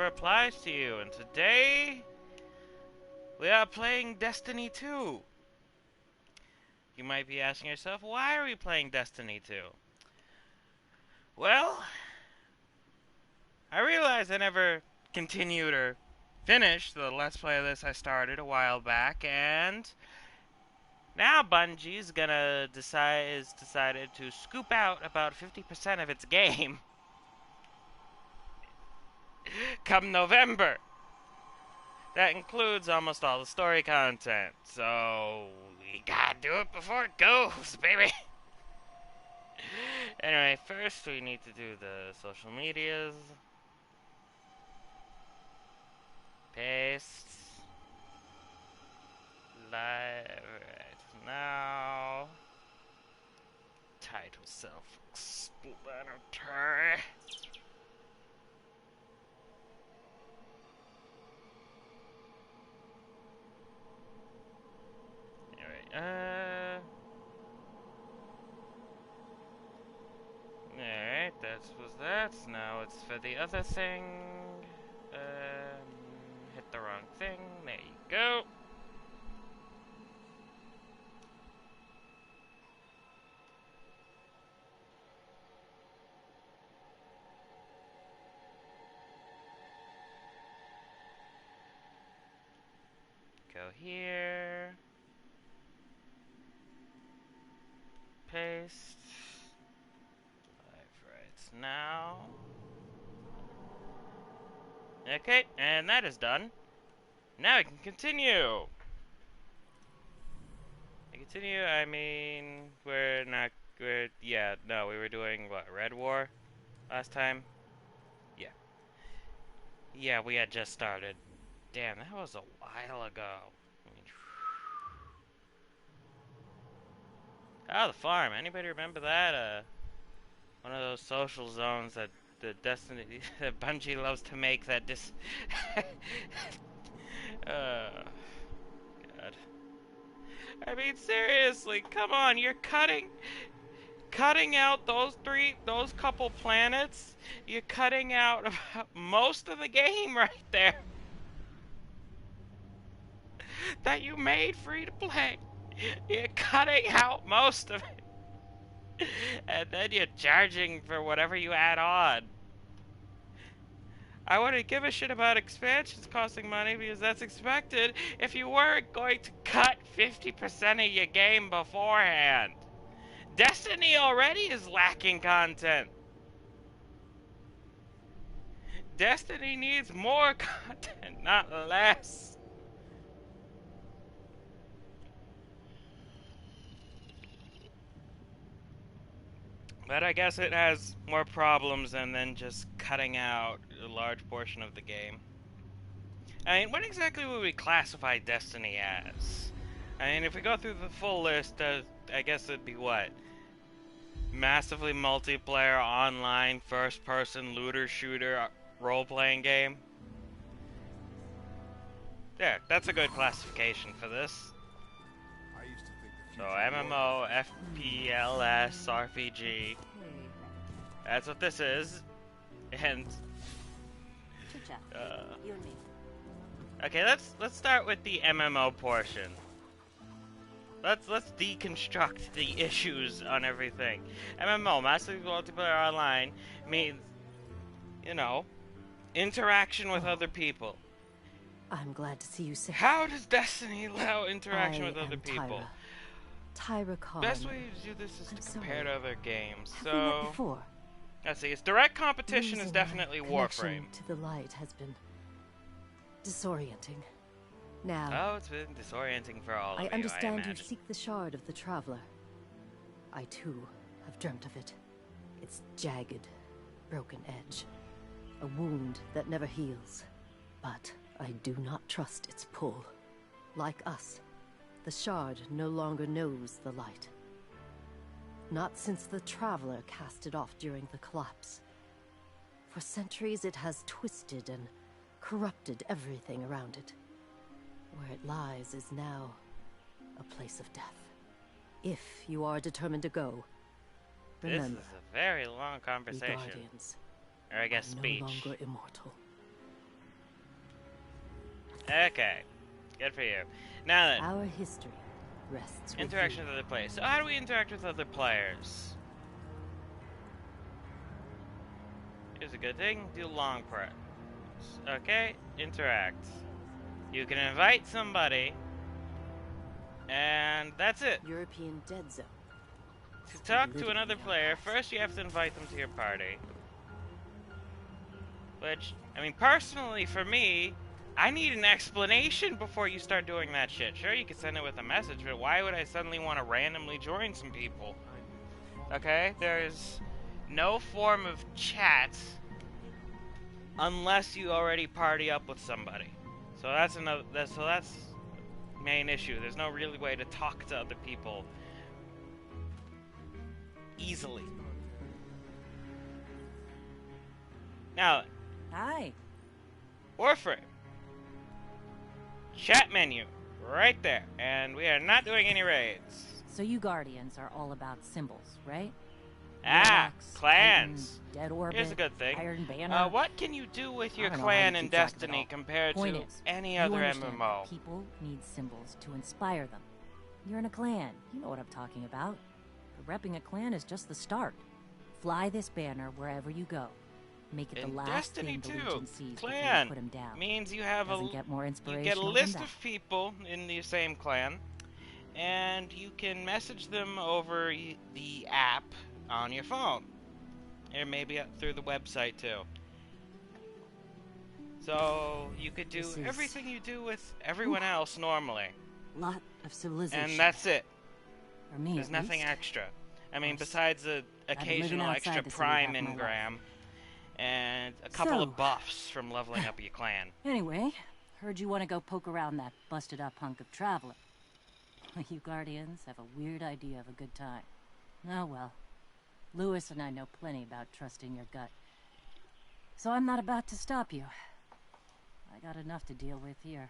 never applies to you. And today, we are playing Destiny 2. You might be asking yourself, why are we playing Destiny 2? Well, I realized I never continued or finished the Let's Play of this I started a while back, and now Bungie's decided to scoop out about 50% of its game come November. That includes almost all the story content, so we gotta do it before it goes, baby. Anyway, first we need to do the social medias. Paste. Live right now. Title self-explanatory. Alright, alright, that was that. Now it's for the other thing. Hit the wrong thing. There you go. Go here. Paste. Live right now. Okay, and that is done. Now we can continue. I mean, we were doing, what, Red War last time? Yeah. Yeah, we had just started. Damn, that was a while ago. Oh, the farm. Anybody remember that? One of those social zones that the Destiny that Bungie loves to make that God. I mean, seriously, come on, you're cutting out those couple planets. You're cutting out most of the game right there that you made free to play. You're cutting out most of it. And then you're charging for whatever you add on. I wouldn't give a shit about expansions costing money because that's expected if you weren't going to cut 50% of your game beforehand. Destiny already is lacking content. Destiny needs more content, not less. But I guess it has more problems than just cutting out a large portion of the game. I mean, what exactly would we classify Destiny as? I mean, if we go through the full list, I guess it'd be what? Massively multiplayer, online, first-person, looter-shooter, role-playing game? There, that's a good classification for this. So MMO, FPS, RPG. That's what this is. And okay, let's start with the MMO portion. Let's deconstruct the issues on everything. MMO, massively multiplayer online, means, you know, interaction with other people. I'm glad to see you safe. How does Destiny allow interaction with other people? Tyra Khan. Best way to do this is to compare to other games. Have we met before? Let's see, its direct competition is definitely Warframe. To the light has been disorienting. Now, oh, it's been disorienting for all of you, I understand you imagine. seek the shard of the Traveler. I too have dreamt of it. Its jagged, broken edge. A wound that never heals. But I do not trust its pull. Like us, the shard no longer knows the light. Not since the Traveler cast it off during the collapse. For centuries it has twisted and corrupted everything around it. Where it lies is now a place of death. If you are determined to go, remember, this is a very long conversation. The Guardians or I guess are speech. no longer immortal. Okay, good for you. Now then, Our history rests with interaction you. with other players. So how do we interact with other players? Here's a good thing. Do long press. Okay, interact. You can invite somebody, and that's it. European dead zone. To Still talk to living in another the player, archives. first you have to invite them to your party. Which, I mean, personally, for me, I need an explanation before you start doing that shit. Sure, you could send it with a message, but why would I suddenly want to randomly join some people? Okay, there's no form of chat unless you already party up with somebody. So that's another. That's main issue. There's no really way to talk to other people easily. Now, Hi. Warframe chat menu right there, and we are not doing any raids. So you Guardians are all about symbols, right? Ah, Warlocks, clans. Titans, Dead Orbit, Here's a good thing. Iron Banner. What can you do with your I don't know how you clan in keep track of it Destiny all. compared Point to is, any you other understand MMO? that people need symbols to inspire them. You're in a clan. You know what I'm talking about. But repping a clan is just the start. Fly this banner wherever you go. Make it the In last Destiny thing the 2, Legion sees before you clan put him down. means you have Doesn't get more you inspirational get a than list that. of people in the same clan, and you can message them over the app on your phone, or maybe through the website too. So you could do This is everything you do with everyone else normally, Lot of civilization. and that's it. For me, There's at nothing least. extra. I mean, course, besides the I've been living occasional outside extra the city prime half my life. engram and a couple So- of buffs from leveling up your clan. Anyway, heard you want to go poke around that busted up hunk of Traveler. You Guardians have a weird idea of a good time. Oh well. Lewis and I know plenty about trusting your gut. So I'm not about to stop you. I got enough to deal with here.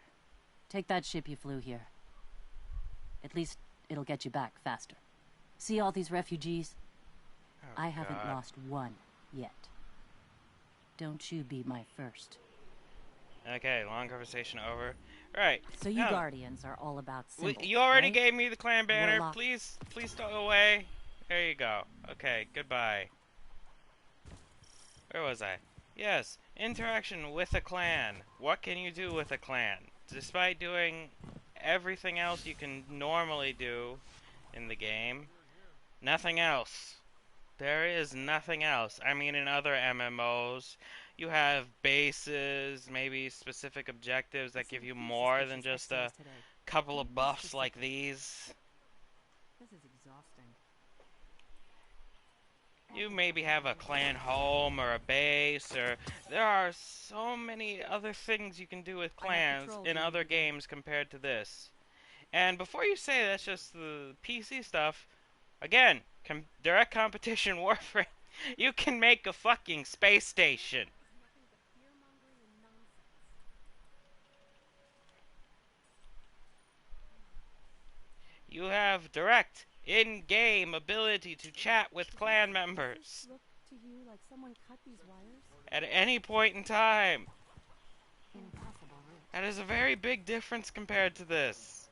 Take that ship you flew here. At least it'll get you back faster. See all these refugees? Oh, I haven't God. lost one yet. Don't you be my first. Okay, long conversation over. Right. So you now, Guardians are all about symbols, you already right? gave me the clan banner. Warlock. Please don't go away. There you go. Okay, goodbye. Where was I? Yes, interaction with a clan. What can you do with a clan? Despite doing everything else you can normally do in the game, nothing else. There is nothing else. I mean, in other MMOs, you have bases, maybe specific objectives that give you more than just a couple of buffs like these. This is exhausting. You maybe have a clan home or a base, or there are so many other things you can do with clans in other games compared to this. And before you say that's just the PC stuff, again, direct competition Warframe, you can make a fucking space station. You have direct in-game ability to chat with clan members Look to you like someone cut these wires? at any point in time. Impossible, really. That is a very big difference compared to this.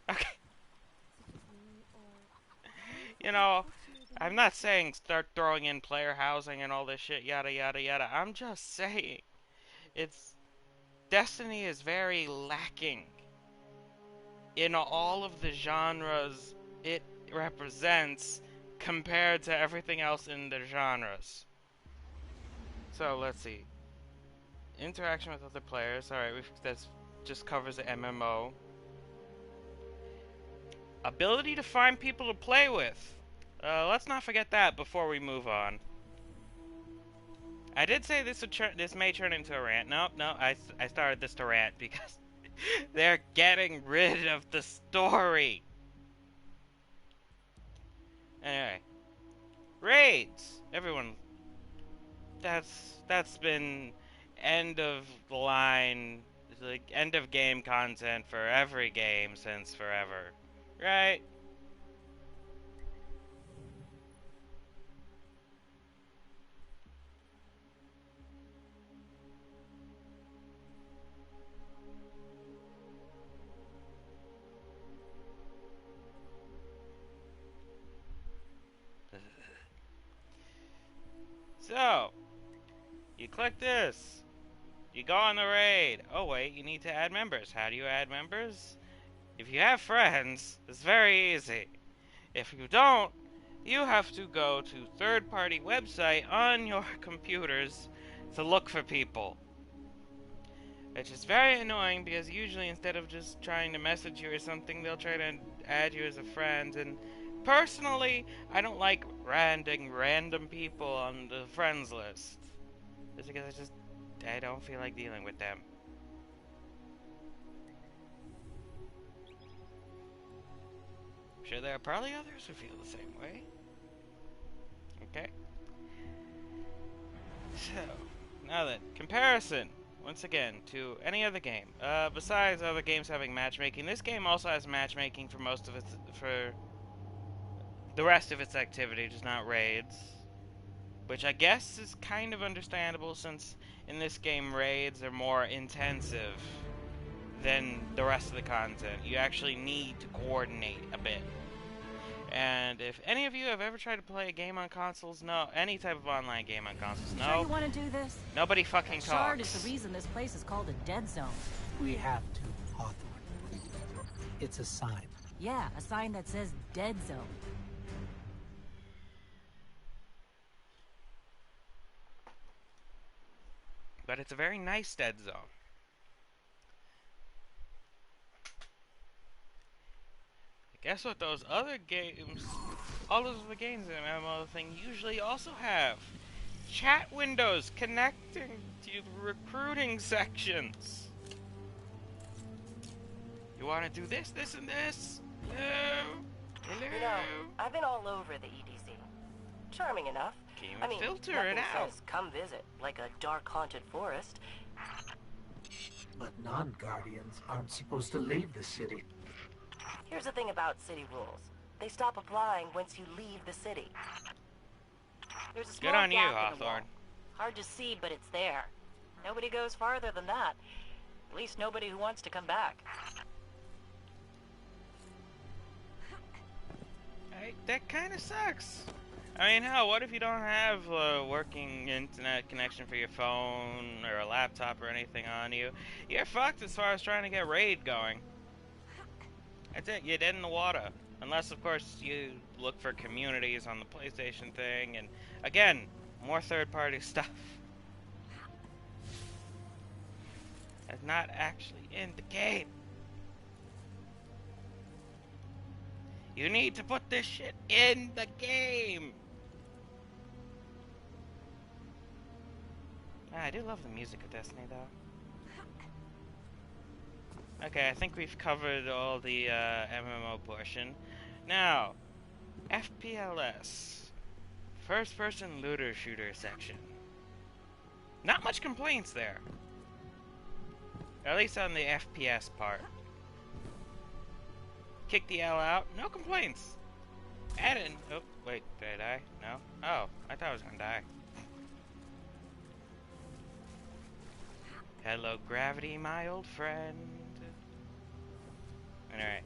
Okay. You know, I'm not saying start throwing in player housing and all this shit, yada yada yada. I'm just saying, Destiny is very lacking in all of the genres it represents compared to everything else in the genres. So let's see. Interaction with other players. Alright, that just covers the MMO. Ability to find people to play with. Let's not forget that before we move on. I did say this may turn into a rant. No, I started this to rant because they're getting rid of the story. Anyway, raids. Everyone, that's been end of the line, like end of game content for every game since forever, right? So, you click this. You go on the raid. Oh wait, you need to add members. How do you add members? If you have friends, it's very easy. If you don't, you have to go to third-party website on your computers to look for people. Which is very annoying because usually instead of just trying to message you or something, they'll try to add you as a friend. And personally, I don't like ranting random people on the friends list. Just because I don't feel like dealing with them. I'm sure there are probably others who feel the same way. Okay. So, now then, comparison. Once again, to any other game. Besides other games having matchmaking, this game also has matchmaking for for the rest of its activity, just not raids. Which I guess is kind of understandable since in this game raids are more intensive than the rest of the content. You actually need to coordinate a bit. And if any of you have ever tried to play a game on consoles, no, any type of online game on consoles, no. Sure you want to do this? Nobody fucking That talks. shard is the reason this place is called a dead zone. We have to, Hawthorne. It's a sign. Yeah, a sign that says dead zone. But it's a very nice dead zone. Guess what? Those other games, all those other games in the MMO thing usually also have chat windows connecting to the recruiting sections. You want to do this, this, and this? Hello? Hello? You know, I've been all over the EDZ. Charming enough. Can't even filter it nothing out. says come visit, like a dark haunted forest. But non-Guardians aren't supposed to leave the city. Here's the thing about city rules. They stop applying once you leave the city. There's a small Good on you, gap in the wall. Hawthorne. Hard to see, but it's there. Nobody goes farther than that. At least nobody who wants to come back. That kind of sucks. I mean, hell, what if you don't have a working internet connection for your phone or a laptop or anything on you? You're fucked as far as trying to get raid going. That's it, you're dead in the water. Unless, of course, you look for communities on the PlayStation thing, and again, more third-party stuff. That's not actually in the game. You need to put this shit in the game! I do love the music of Destiny, though. Okay, I think we've covered all the MMO portion. Now, FPLS. First person looter shooter section. Not much complaints there. At least on the FPS part. Kick the L out, no complaints. Add in. Oh, wait, did I die? No? Oh, I thought I was gonna die. Hello, gravity, my old friend. Alright.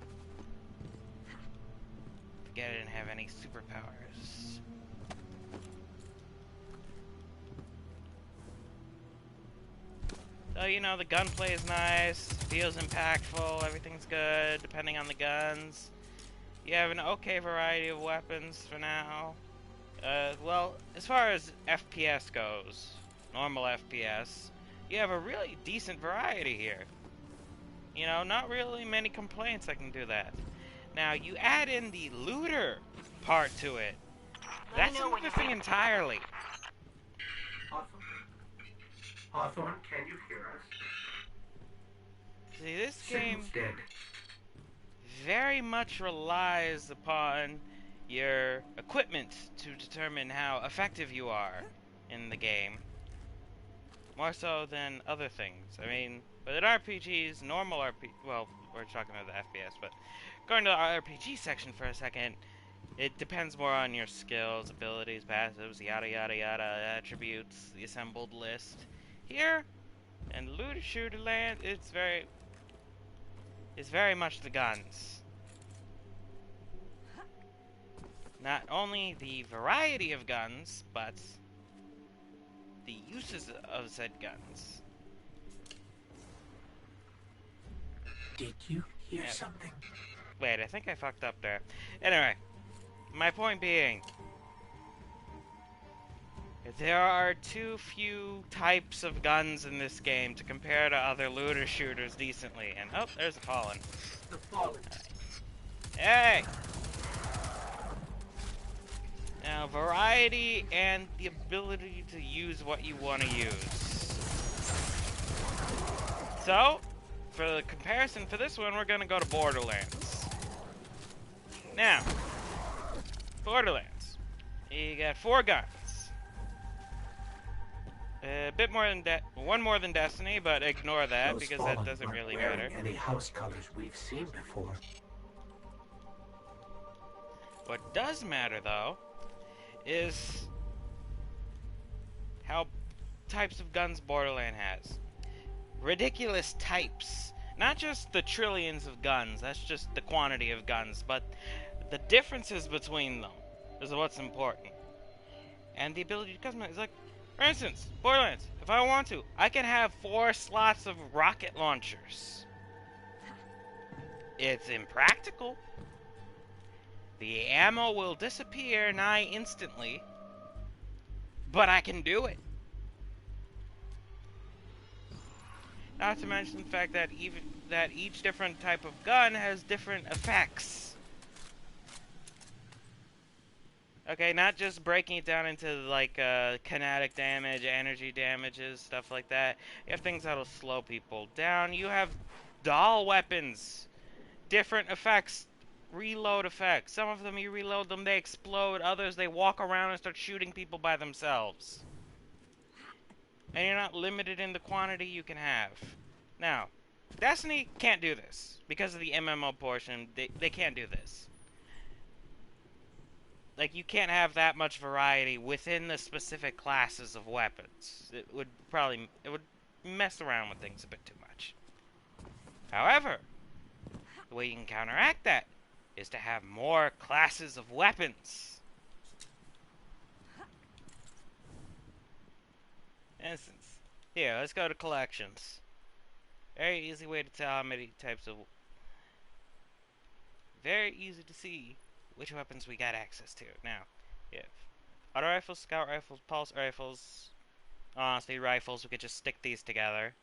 Forget I didn't have any superpowers. So, you know, the gunplay is nice, feels impactful, everything's good, depending on the guns. You have an okay variety of weapons for now. Well, as far as FPS goes, normal FPS, you have a really decent variety here. You know, not really many complaints I can do that. Now, you add in the looter part to it. That's another thing entirely. Hawthorne, can you hear us? See, this game Signal's dead. very much relies upon your equipment to determine how effective you are in the game. More so than other things. I mean, but in RPGs, normal well, we're talking about the FPS, but going to the RPG section for a second, it depends more on your skills, abilities, passives, yada yada yada, attributes, the assembled list. Here, in looter shooter land, it's very much the guns. Not only the variety of guns, but uses of said guns. Did you hear Yeah. something? Wait, I think I fucked up there. Anyway, my point being, there are too few types of guns in this game to compare to other looter shooters decently. And oh, there's a Fallen. The Fallen. Hey! Now, variety and the ability to use what you want to use. So, for the comparison for this one, we're going to go to Borderlands. Now, Borderlands. You got 4 guns. A bit more than one more than Destiny, but ignore that Those because Fallen that doesn't weren't really wearing matter. any house colors we've seen before. What does matter, though, is how types of guns Borderland has. Ridiculous types. Not just the trillions of guns, that's just the quantity of guns, but the differences between them is what's important. And the ability to customize. Like, for instance, Borderlands, if I want to, I can have 4 slots of rocket launchers. It's impractical. The ammo will disappear nigh instantly, but I can do it. Not to mention the fact that each different type of gun has different effects. Okay, not just breaking it down into like kinetic damage, energy damages, stuff like that. You have things that'll slow people down. You have doll weapons, different effects. Reload effects. Some of them you reload them, they explode. Others, they walk around and start shooting people by themselves. And you're not limited in the quantity you can have. Now, Destiny can't do this. Because of the MMO portion, they can't do this. Like, you can't have that much variety within the specific classes of weapons. It would mess around with things a bit too much. However, the way you can counteract that is to have more classes of weapons. For instance, here, let's go to collections. Very easy way to tell how many types of... Very easy to see which weapons we got access to. Now, yeah, auto rifles, scout rifles, pulse rifles, speed rifles, we could just stick these together.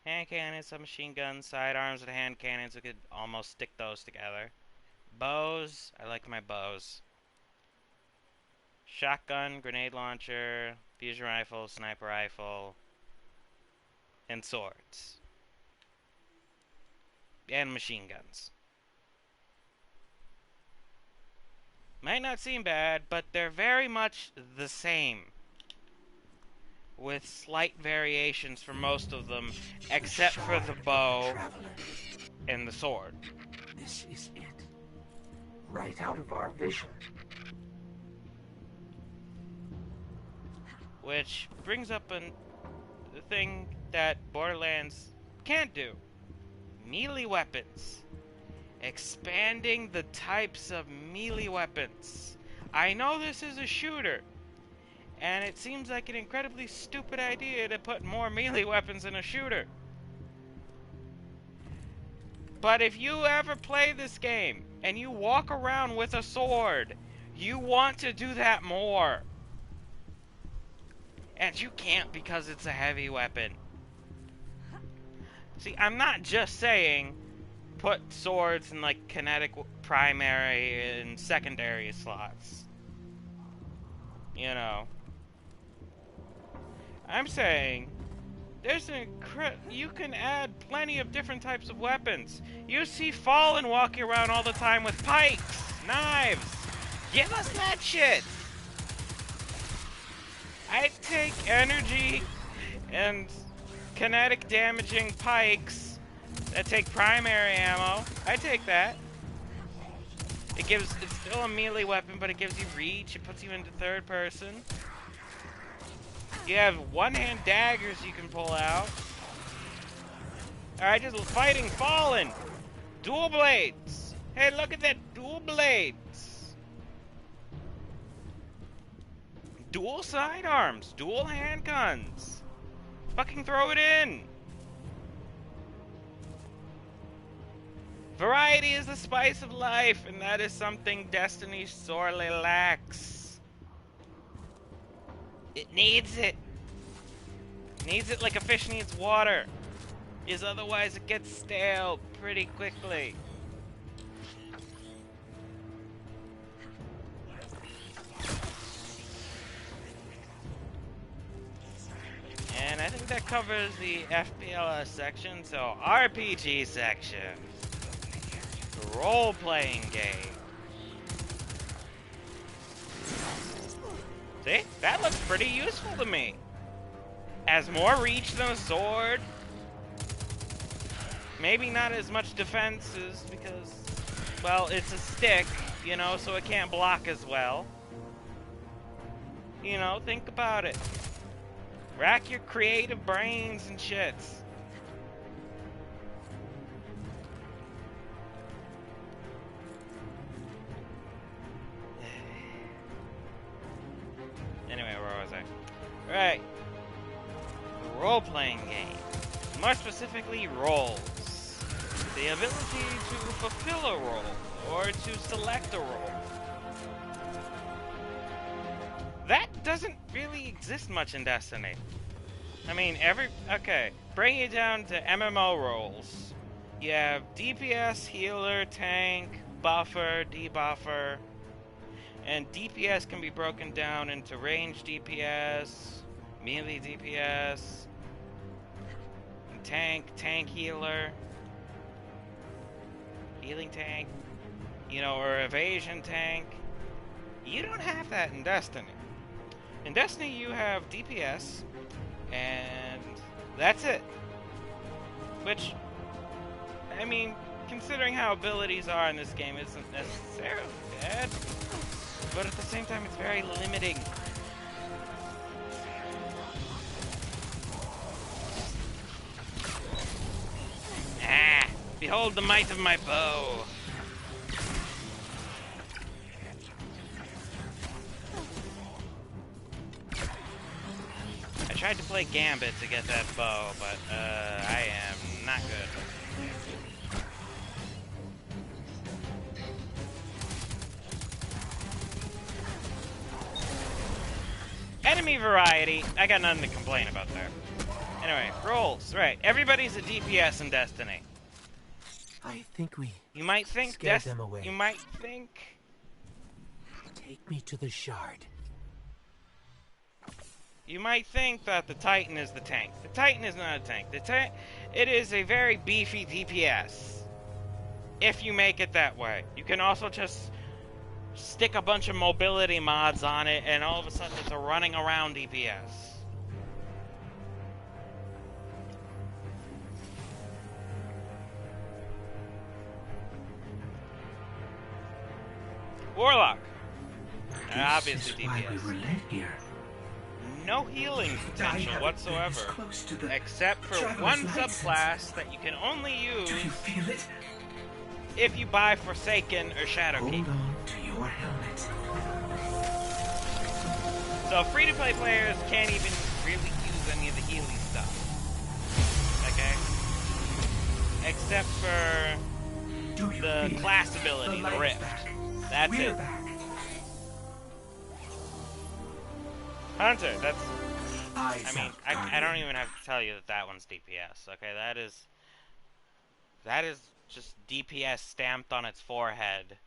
Hand cannons, submachine guns, sidearms, and hand cannons, we could almost stick those together. Bows, I like my bows. Shotgun, grenade launcher, fusion rifle, sniper rifle, and swords. And machine guns. Might not seem bad, but they're very much the same. With slight variations for most of them, except for the bow and the sword. This is it. Right out of our vision. Which brings up the thing that Borderlands can't do. Melee weapons. Expanding the types of melee weapons. I know this is a shooter, and it seems like an incredibly stupid idea to put more melee weapons in a shooter. But if you ever play this game, and you walk around with a sword, you want to do that more. And you can't because it's a heavy weapon. See, I'm not just saying put swords in like kinetic primary and secondary slots. You know. I'm saying there's you can add plenty of different types of weapons. You see Fallen walking around all the time with pikes, knives. Give us that shit. I take energy and kinetic damaging pikes that take primary ammo. I take that. It's still a melee weapon, but it gives you reach. It puts you into third person. You have one-hand daggers you can pull out. Alright, just fighting Fallen. Dual blades. Hey, look at that, dual blades. dual sidearms, dual handguns. Fucking throw it in. Variety is the spice of life, and that is something Destiny sorely lacks. It needs it. Needs it like a fish needs water. Is otherwise it gets stale pretty quickly. And I think that covers the FPLS section, so RPG section. The role-playing game. See? That looks pretty useful to me. Has more reach than a sword. Maybe not as much defenses because, well, it's a stick, you know, so it can't block as well. You know, think about it. Rack your creative brains and shits. Anyway, where was I? Right. The role-playing game. More specifically, roles. The ability to fulfill a role, or to select a role. That doesn't really exist much in Destiny. I mean, okay, bring it down to MMO roles. You have DPS, healer, tank, buffer, debuffer, and DPS can be broken down into range DPS, melee DPS, and tank healer, healing tank, you know, or evasion tank. You don't have that in Destiny. In Destiny, you have DPS, and that's it. Which, I mean, considering how abilities are in this game, isn't necessarily bad, but at the same time, it's very limiting. Ah, behold the might of my bow. I tried to play Gambit to get that bow, but I am not good. Enemy variety, I got nothing to complain about there. Anyway, roles, right. Everybody's a DPS in Destiny. I think we You might think scared them away. You might think Take me to the shard. You might think that the Titan is the tank. The Titan is not a tank. It is a very beefy DPS. If you make it that way. You can also just stick a bunch of mobility mods on it and all of a sudden it's a running around DPS. Warlock. Obviously Why we were DPS. led here. No healing potential whatsoever, except for one subclass that you can only use Do you feel it? if you buy Forsaken or Shadowkeep. Hold on to your helmet. So free-to-play players can't even really use any of the healing stuff. Okay? Except for Do you the feel class it? ability, the light's Rift. back. That's We're it. back. Hunter, that's... I I don't even have to tell you that that one's DPS. Okay, that is just DPS stamped on its forehead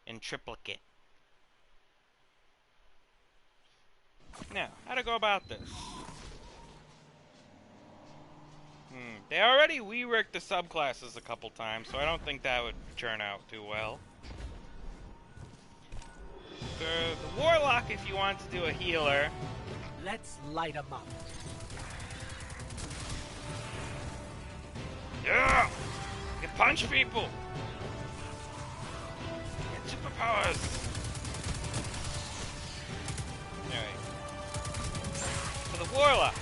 in triplicate. Now, how to go about this? They already reworked the subclasses a couple times, so I don't think that would turn out too well. The Warlock, if you want to do a healer, Let's light 'em up. yeah, you punch people. Get superpowers. Anyway, for the Warlock,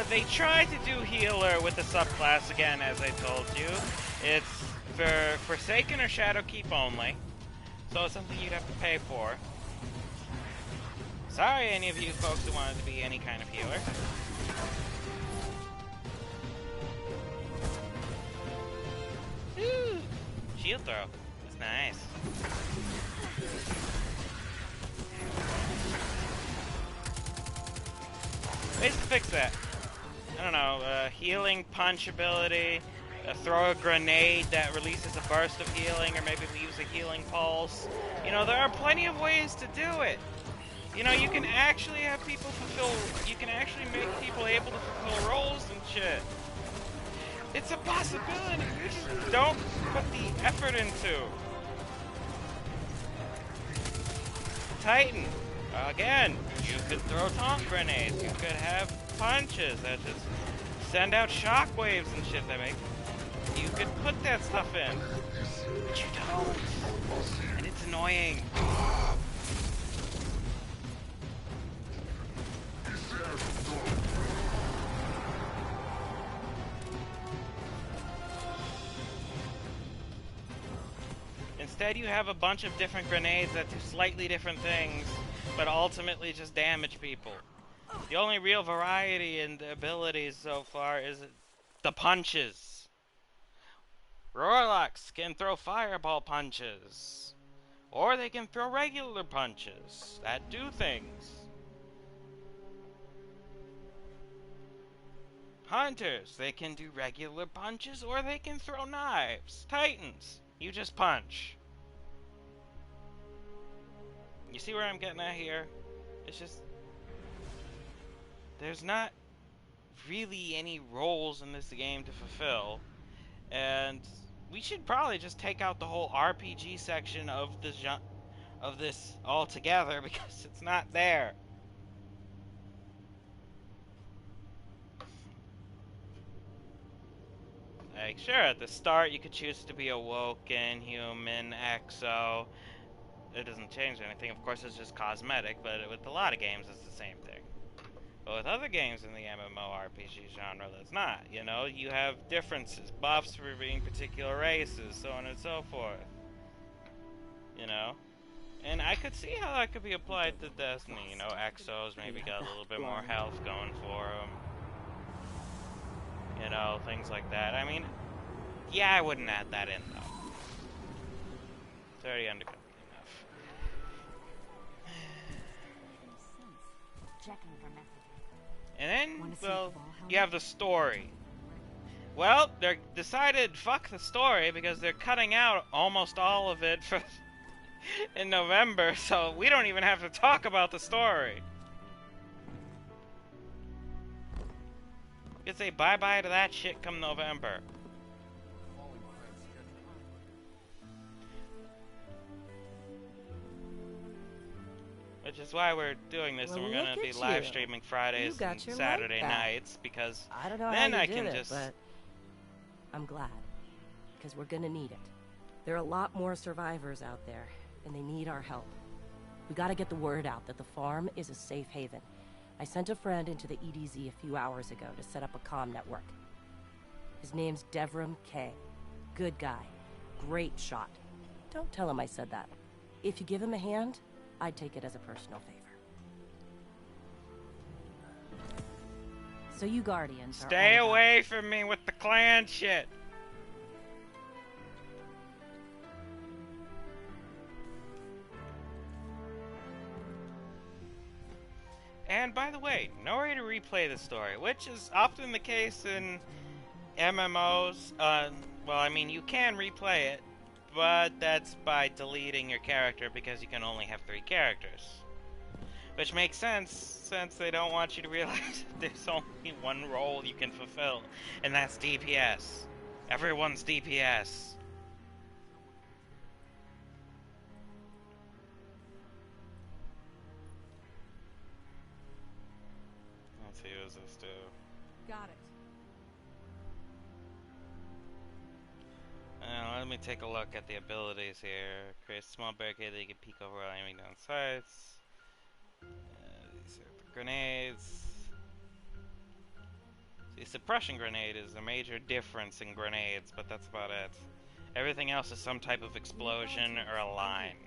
they tried to do healer with the subclass again, as I told you. It's for Forsaken or Shadowkeep only, so it's something you'd have to pay for. Sorry, any of you folks who wanted to be any kind of healer. Ooh, shield throw. It's nice. Ways to fix that. I don't know, healing punch ability, throw a grenade that releases a burst of healing, or maybe leaves a healing pulse. You know, there are plenty of ways to do it. You know, you can actually have people you can actually make people able to fulfill roles and shit. It's a possibility, you just don't put the effort into. Titan, again, you could throw taunt grenades, you could have punches that just send out shockwaves and shit that make... You could put that stuff in, but you don't, and it's annoying. Instead, you have a bunch of different grenades that do slightly different things, but ultimately just damage people. The only real variety in the abilities so far is the punches. Roarlocks can throw fireball punches, or they can throw regular punches that do things. Hunters, they can do regular punches, or they can throw knives. Titans, you just punch. You see where I'm getting at here? It's just... There's not really any roles in this game to fulfill. And we should probably just take out the whole RPG section of this altogether, because it's not there. Like, sure, at the start you could choose to be a woken, human, exo. It doesn't change anything. Of course, it's just cosmetic, but with a lot of games, it's the same thing. But with other games in the MMORPG genre, that's not. You know, you have differences, buffs for being particular races, so on and so forth. You know? And I could see how that could be applied to Destiny. You know, Exos maybe got a little bit more health going for them. You know, things like that. I mean, yeah, I wouldn't add that in, though. It's already undercooked enough. And then, well, you have the story. Well, they're decided fuck the story because they're cutting out almost all of it for in November, so we don't even have to talk about the story. You could say bye-bye to that shit come November. Which is why we're doing this, and we're gonna be live streaming Fridays and Saturday nights, because I don't know then how you I can did it, just... but I'm glad, because we're gonna need it. There are a lot more survivors out there, and they need our help. We gotta get the word out that the farm is a safe haven. I sent a friend into the EDZ a few hours ago to set up a comm network. His name's Devram K. Good guy. Great shot. Don't tell him I said that. If you give him a hand, I'd take it as a personal favor. So you Guardians are Stay all about... away from me with the clan shit. And by the way, no way to replay the story, which is often the case in MMOs. Well, I mean, you can replay it, but that's by deleting your character because you can only have 3 characters. Which makes sense, since they don't want you to realize there's only one role you can fulfill, and that's DPS. Everyone's DPS. Let's see, what does this do? Got it. Let me take a look at the abilities here. Create a small barricade that you can peek over while aiming down sights. These are the grenades. See, suppression grenade is a major difference in grenades, but that's about it. Everything else is some type of explosion or a line.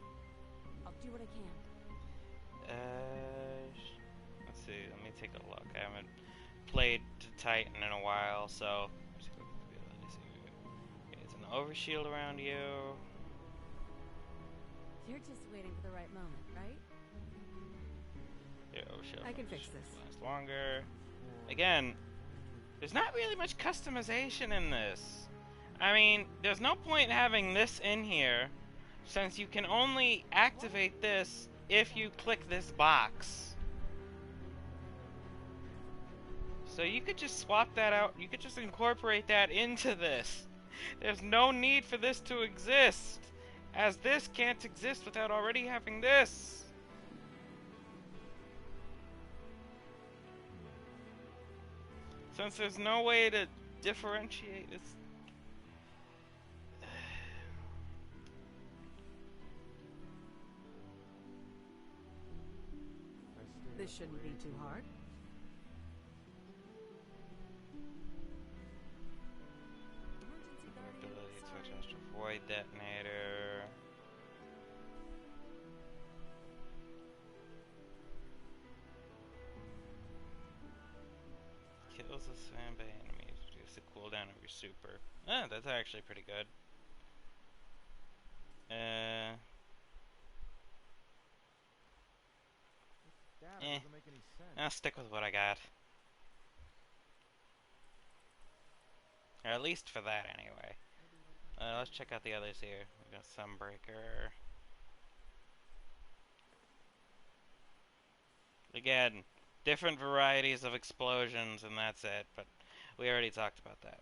I'll do what I can. take a look. I haven't played Titan in a while, so there's an overshield around you. You're just waiting for the right moment, right? Yeah, overshield. I can fix this. Lasts longer. Again, there's not really much customization in this. I mean, there's no point having this in here, since you can only activate this if you click this box. So you could just swap that out, you could just incorporate that into this. There's no need for this to exist, as this can't exist without already having this. Since there's no way to differentiate, it's... This shouldn't be too hard. Ability to adjust a void detonator. Kills the sandbag enemies. Reduce the cooldown of your super. Ah, that's actually pretty good. I'll stick with what I got. Or at least for that, anyway. Let's check out the others here. We got Sunbreaker. Again, different varieties of explosions, and that's it. But we already talked about that.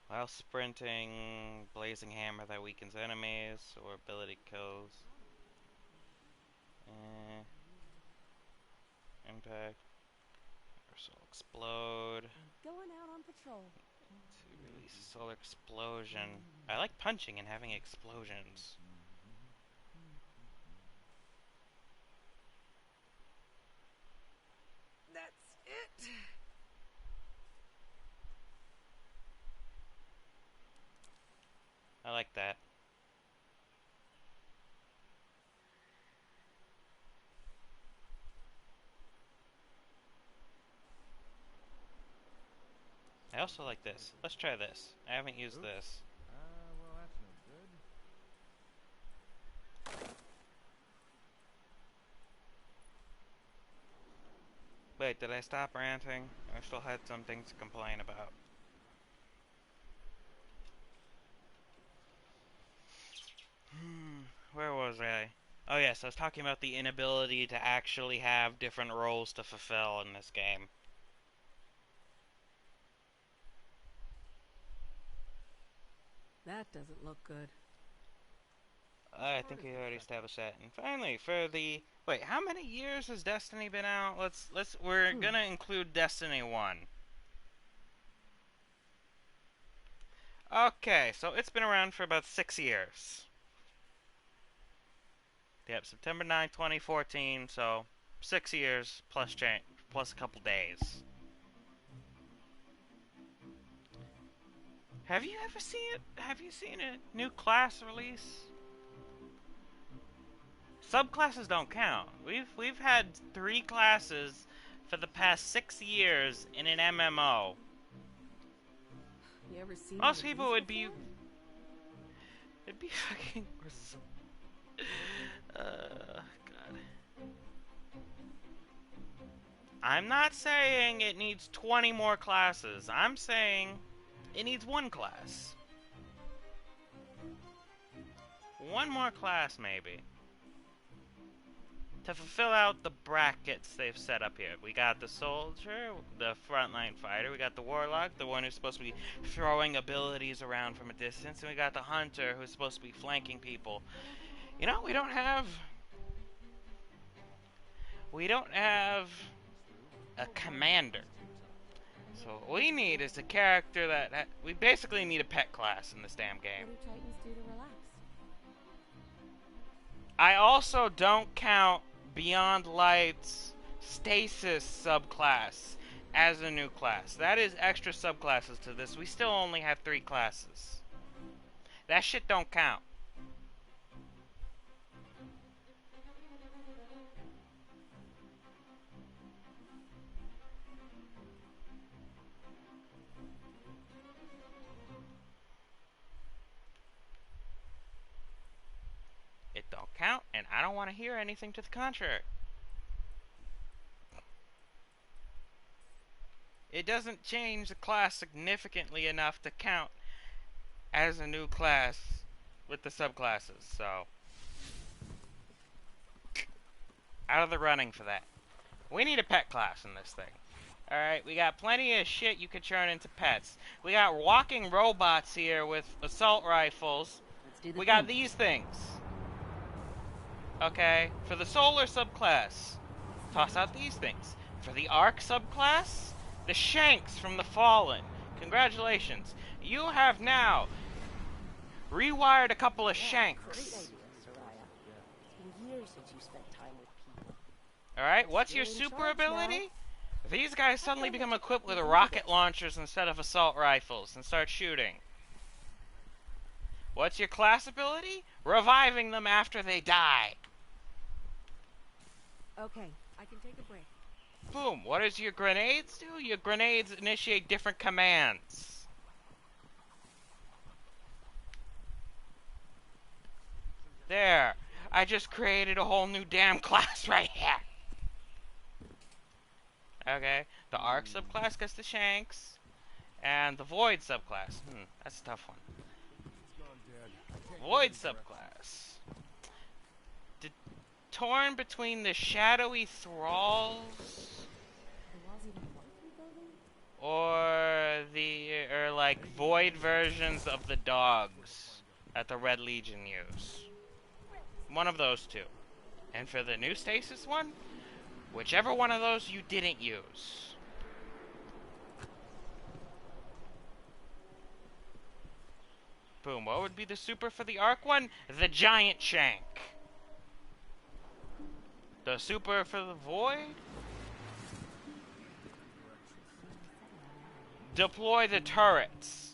While sprinting, Blazing Hammer that weakens enemies, or ability kills. Impact. Universal Explode. Going out on patrol. To release a solar explosion. I like punching and having explosions. That's it. I like that. I also like this. Let's try this. I haven't used this. Well, that's no good. Wait, did I stop ranting? I still had some things to complain about. Where was I? Oh yes, I was talking about the inability to actually have different roles to fulfill in this game. That doesn't look good. I think we already established that. And finally, for the... Wait, how many years has Destiny been out? We're gonna include Destiny 1. Okay, so it's been around for about 6 years. Yep, September 9th, 2014, so 6 years plus plus a couple days. Have you ever seen it? Have you seen a new class release? Subclasses don't count. We've had 3 classes for the past 6 years in an MMO. You ever seen Most one of people these would be... before? It'd be fucking... God. I'm not saying it needs 20 more classes. I'm saying it needs 1 class. 1 more class, maybe. To fulfill out the brackets they've set up here. We got the soldier, the frontline fighter, we got the warlock, the one who's supposed to be throwing abilities around from a distance, and we got the hunter who's supposed to be flanking people. You know, we don't have a commander. So what we need is a character that we basically need a pet class in this damn game. What do Titans do to relax? I also don't count Beyond Light's Stasis subclass as a new class. That is extra subclasses to this. We still only have 3 classes. That shit don't count. don't want to hear anything to the contrary. It doesn't change the class significantly enough to count as a new class with the subclasses, so out of the running for that. We need a pet class in this thing. Alright, we got plenty of shit you could turn into pets. We got walking robots here with assault rifles. Let's do the We got thing. these things. Okay, for the solar subclass, toss out these things. For the arc subclass, the shanks from the Fallen. Congratulations. You have now rewired a couple of Great shanks. idea, Soraya. It's been years since you spent time with people. Alright, what's your You're in super charge ability? now. These guys suddenly become equipped with rocket launchers instead of assault rifles and start shooting. What's your class ability? Reviving them after they die. Okay, I can take a break. Boom. What does your grenades do? Your grenades initiate different commands. There. I just created a whole new damn class right here. Okay. The Arc subclass gets the Shanks. And the Void subclass. That's a tough one. Void subclass. Torn between the shadowy thralls or like void versions of the dogs that the Red Legion use. One of those two. And for the new stasis one, whichever one of those you didn't use. Boom. What would be the super for the Arc one? The Giant Shank. The super for the Void? Deploy the turrets.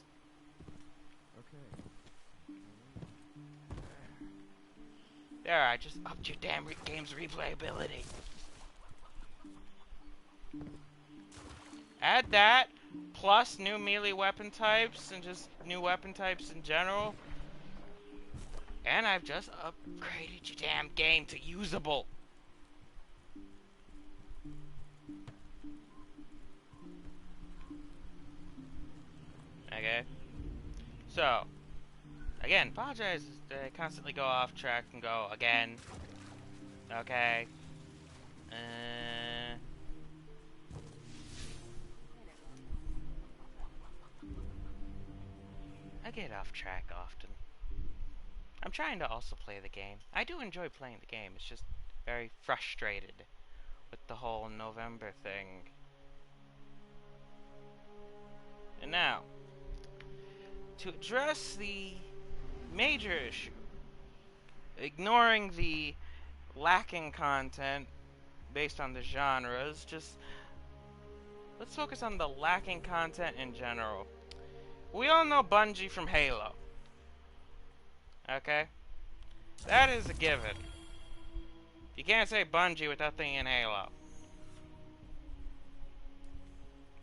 There, I just upped your damn game's replayability. Add that, plus new melee weapon types, and just new weapon types in general. And I've just upgraded your damn game to usable. Okay. So, again, apologize that I constantly go off track and go again. Okay. I get off track often. I'm trying to also play the game. I do enjoy playing the game. It's just very frustrated with the whole November thing. And now, to address the major issue, ignoring the lacking content based on the genres, just let's focus on the lacking content in general. We all know Bungie from Halo. Okay? That is a given. You can't say Bungie without thinking Halo.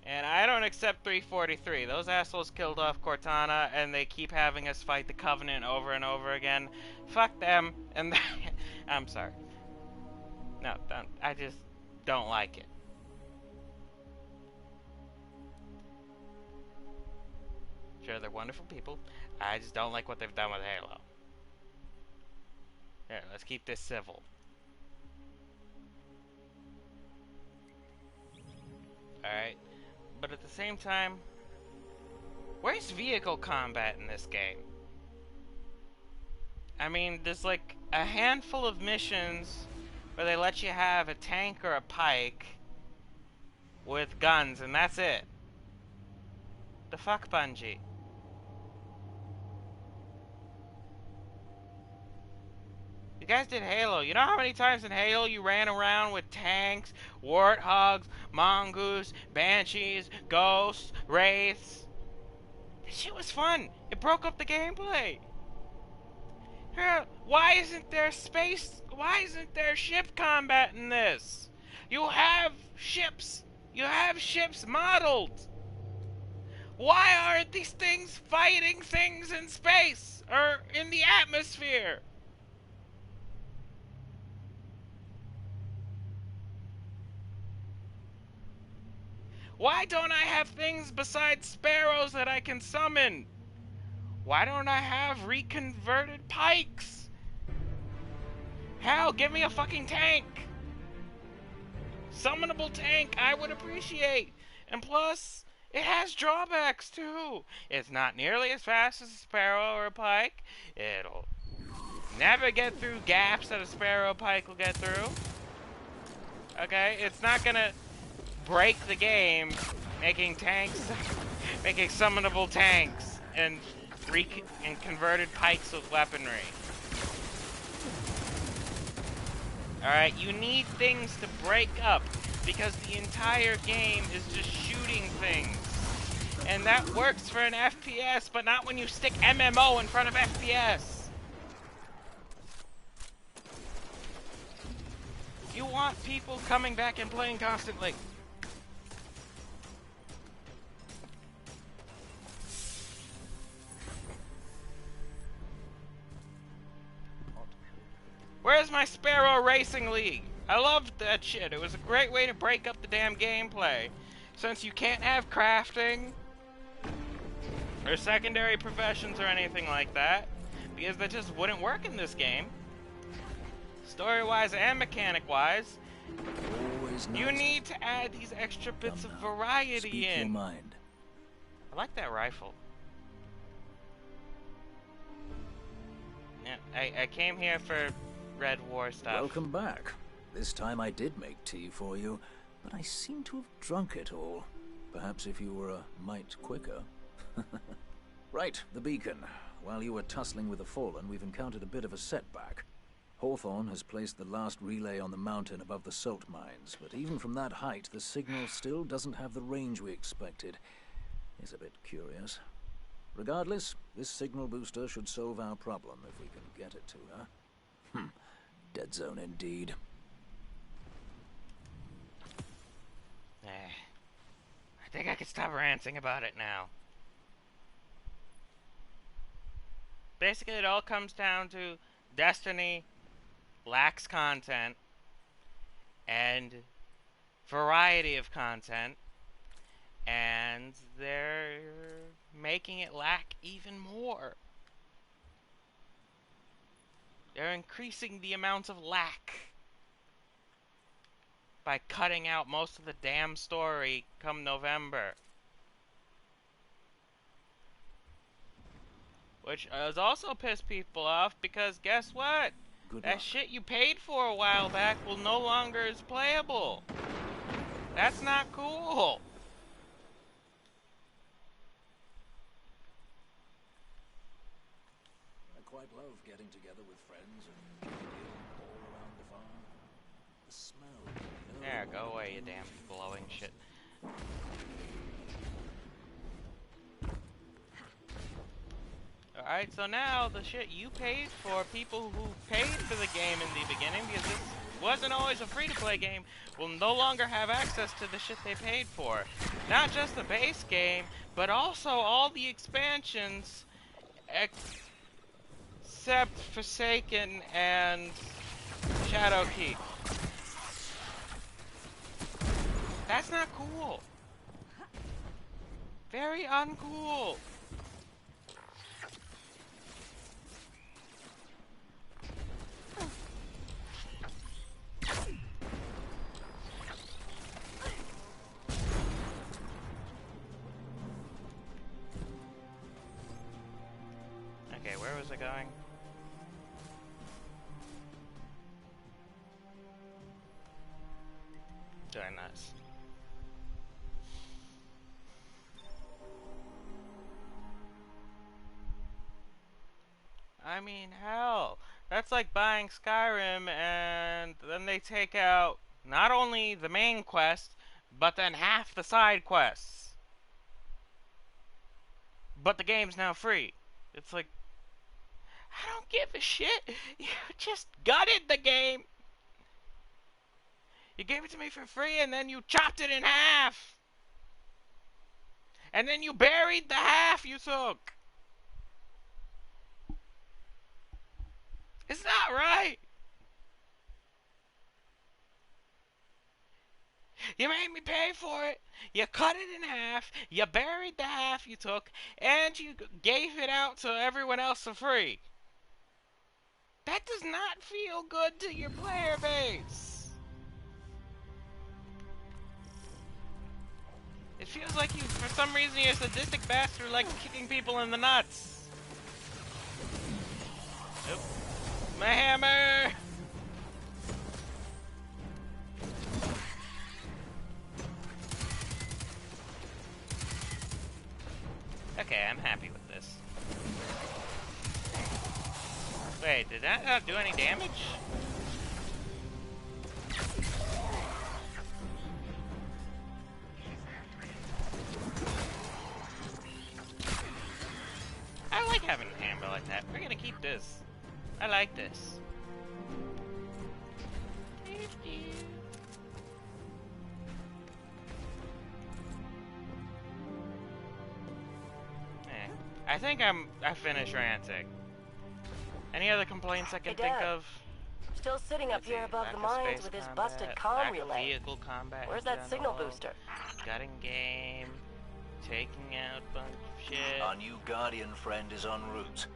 And I don't accept 343. Those assholes killed off Cortana, and they keep having us fight the Covenant over and over again. Fuck them. And I'm sorry. No, I just don't like it. Sure, they're wonderful people. I just don't like what they've done with Halo. Here, let's keep this civil. Alright. But at the same time, where's vehicle combat in this game? I mean, there's like a handful of missions where they let you have a tank or a pike with guns, and that's it. The fuck, Bungie? You guys did Halo. You know how many times in Halo you ran around with tanks, warthogs, mongoose, banshees, ghosts, wraiths? This shit was fun. It broke up the gameplay. Why isn't there space? Why isn't there ship combat in this? You have ships. You have ships modeled. Why aren't these things fighting things in space or in the atmosphere? Why don't I have things besides sparrows that I can summon? Why don't I have reconverted pikes? Hell, give me a fucking tank! Summonable tank, I would appreciate. And plus, it has drawbacks too. It's not nearly as fast as a sparrow or a pike. It'll never get through gaps that a sparrow pike will get through. Okay, it's not gonna break the game making tanks, making summonable tanks and converted pikes with weaponry. Alright, you need things to break up because the entire game is just shooting things. And that works for an FPS, but not when you stick MMO in front of FPS. You want people coming back and playing constantly. Where's my Sparrow Racing League? I loved that shit. It was a great way to break up the damn gameplay. Since you can't have crafting or secondary professions or anything like that, because that just wouldn't work in this game. Story-wise and mechanic-wise, you need to add these extra bits of variety Speak in. your mind. I like that rifle. Yeah, I came here for Red War stuff. Welcome back. This time I did make tea for you, but I seem to have drunk it all. Perhaps if you were a mite quicker. Right, the beacon. While you were tussling with the Fallen, we've encountered a bit of a setback. Hawthorne has placed the last relay on the mountain above the salt mines, but even from that height, the signal still doesn't have the range we expected. It's a bit curious. Regardless, this signal booster should solve our problem if we can get it to her. Dead zone indeed. I think I could stop ranting about it now. Basically, it all comes down to Destiny lacks content and variety of content, and they're making it lack even more. They're increasing the amount of lack by cutting out most of the damn story come November. Which has also pissed people off because guess what? Good That luck. shit you paid for a while back will no longer is playable. That's not cool. I quite love getting together with friends and drinking ale all around the farm. The smell. There, go away, you damn glowing shit. Alright, so now the shit you paid for, people who paid for the game in the beginning, because this wasn't always a free-to-play game, will no longer have access to the shit they paid for. Not just the base game, but also all the expansions, except Forsaken and Shadowkeep. That's not cool. Very uncool. Okay, where was I going? Very nice. I mean, hell, that's like buying Skyrim and then they take out not only the main quest, but then half the side quests. But the game's now free. It's like, I don't give a shit. You just gutted the game. You gave it to me for free and then you chopped it in half. And then you buried the half you took. It's not right. You made me pay for it. You cut it in half. You buried the half you took, and you gave it out to everyone else for free. That does not feel good to your player base. It feels like you, for some reason, you're a sadistic bastard like kicking people in the nuts. Oop. My hammer! Okay, I'm happy with this. Wait, did that not do any damage? I like having a hammer like that. We're gonna keep this. I like this. I think I finished ranting. Any other complaints I can Hey, think Dad. of? Still sitting up here above Lack the of mines space with his combat, busted comm lack of relay. vehicle combat Where's in that signal general, booster? Gutting game, taking out a bunch of shit. Our new Guardian friend is en route.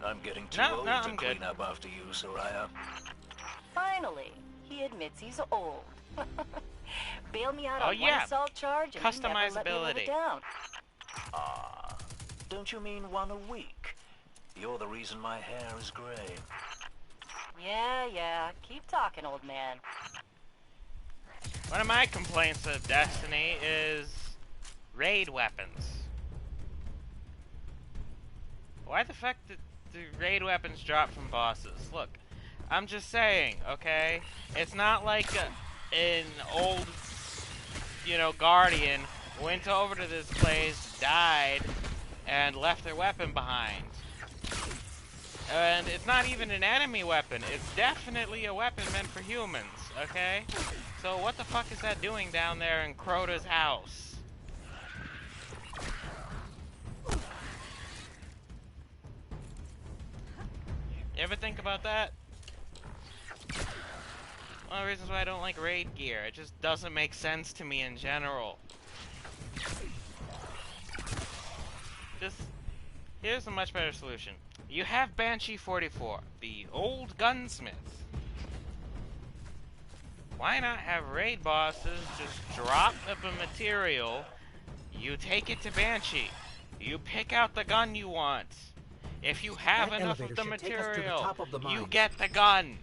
I'm getting too No, old no, to I'm good. clean up after you, Soraya. Finally, he admits he's old. Bail me out Oh, on yeah. one assault charge and you never let me live Customizability. it down. Ah, don't you mean one a week? You're the reason my hair is grey. Yeah, keep talking, old man. One of my complaints of Destiny is raid weapons. Why the fuck did the raid weapons drop from bosses? Look, I'm just saying, okay? It's not like an old, Guardian went over to this place, died, and left their weapon behind. And it's not even an enemy weapon. It's definitely a weapon meant for humans, okay? So what the fuck is that doing down there in Crota's house? You ever think about that? One of the reasons why I don't like raid gear. It just doesn't make sense to me in general. Here's a much better solution. You have Banshee 44, the old gunsmith. Why not have raid bosses just drop a material, you take it to Banshee, you pick out the gun you want. If you have That enough of elevator the should take us to the material, top of the you mines. get the gun.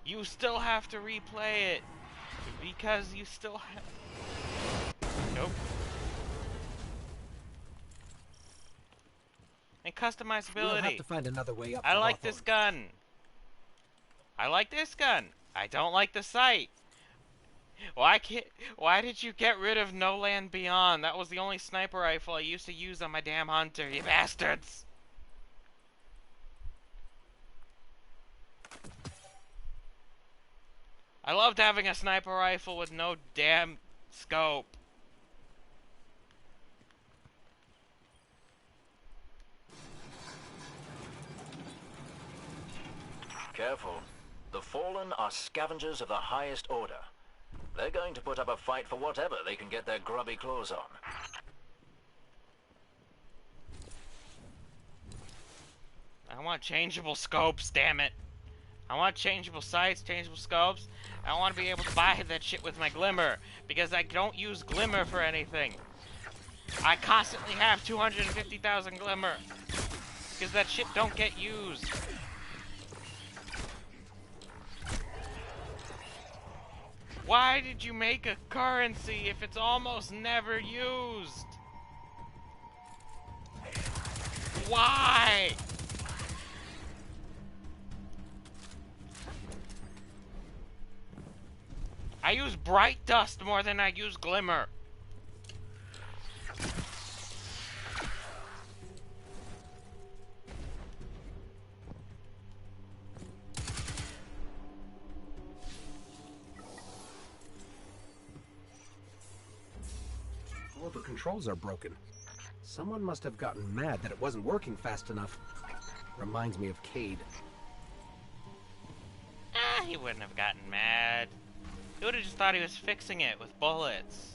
You still have to replay it, because you still have... Nope. And customizability. We'll have to find another way up. I to like this Hawthorne. gun. I like this gun. I don't like the sight. Why did you get rid of No Land Beyond? That was the only sniper rifle I used to use on my damn hunter, you bastards! I loved having a sniper rifle with no damn scope. Careful. The Fallen are scavengers of the highest order. They're going to put up a fight for whatever they can get their grubby claws on. I want changeable scopes, damn it. I want changeable sights, changeable scopes. I want to be able to buy that shit with my glimmer, because I don't use glimmer for anything. I constantly have 250,000 glimmer, because that shit don't get used. Why did you make a currency if it's almost never used? Why? I use bright dust more than I use glimmer. All the controls are broken. Someone must have gotten mad that it wasn't working fast enough. Reminds me of Cade. he wouldn't have gotten mad. He would have just thought he was fixing it with bullets.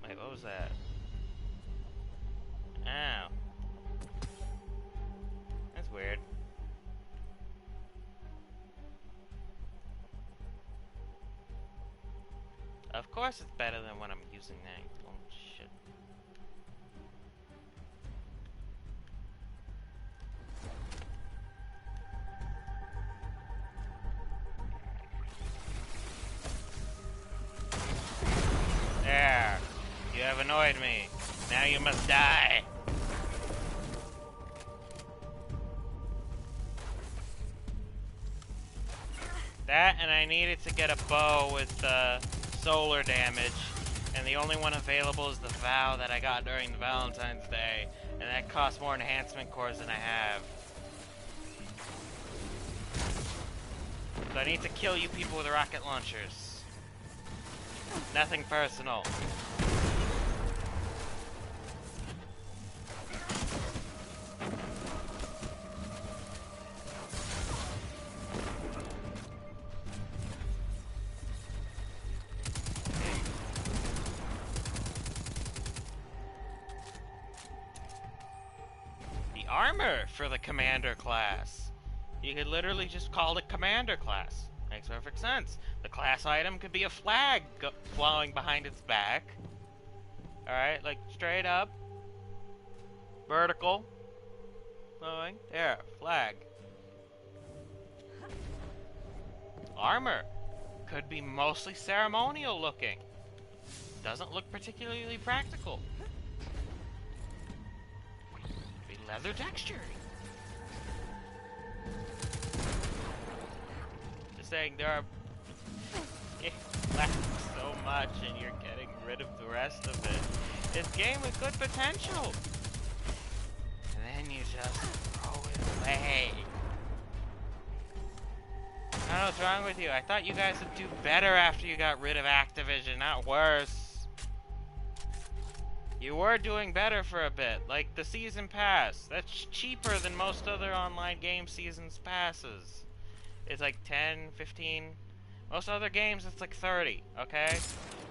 Wait, what was that? Ow. That's weird. Of course it's better than when I'm using that. Oh, shit. There. You have annoyed me. Now you must die. That, and I needed to get a bow with solar damage, and the only one available is the Vow that I got during the Valentine's Day, and that costs more enhancement cores than I have. So I need to kill you people with rocket launchers. Nothing personal. Armor for the commander class. You could literally just call it commander class. Makes perfect sense. The class item could be a flag flowing behind its back. Alright, like straight up. Vertical. Flowing. There, flag. Armor could be mostly ceremonial looking. Doesn't look particularly practical. Leather texture. Just saying, there are so much, and you're getting rid of the rest of it. This game with good potential, and then you just throw it away. I don't know what's wrong with you. I thought you guys would do better after you got rid of Activision, not worse. You were doing better for a bit, like the season pass. That's cheaper than most other online game seasons passes. It's like 10, 15. Most other games it's like 30, okay?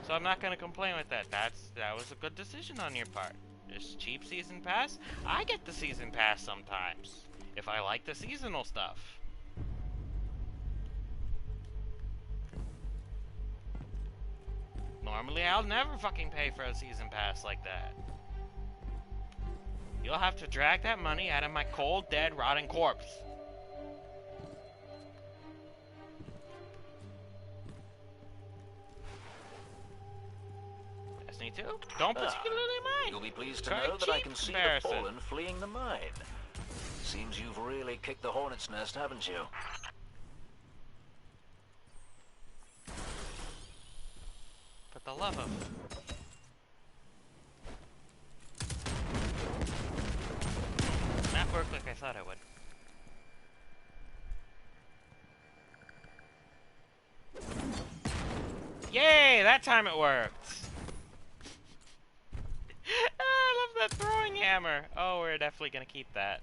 So I'm not gonna complain with that. That was a good decision on your part. This cheap season pass, I get the season pass sometimes, if I like the seasonal stuff. Normally, I'll never fucking pay for a season pass like that. You'll have to drag that money out of my cold, dead, rotting corpse. Destiny 2? Don't particularly mind. You'll be pleased to Very know that I cheap can see comparison. the Fallen fleeing the mine. Seems you've really kicked the hornet's nest, haven't you? For the love of it. That worked like I thought it would. Yay! That time it worked! I love that throwing hammer! Oh, we're definitely gonna keep that.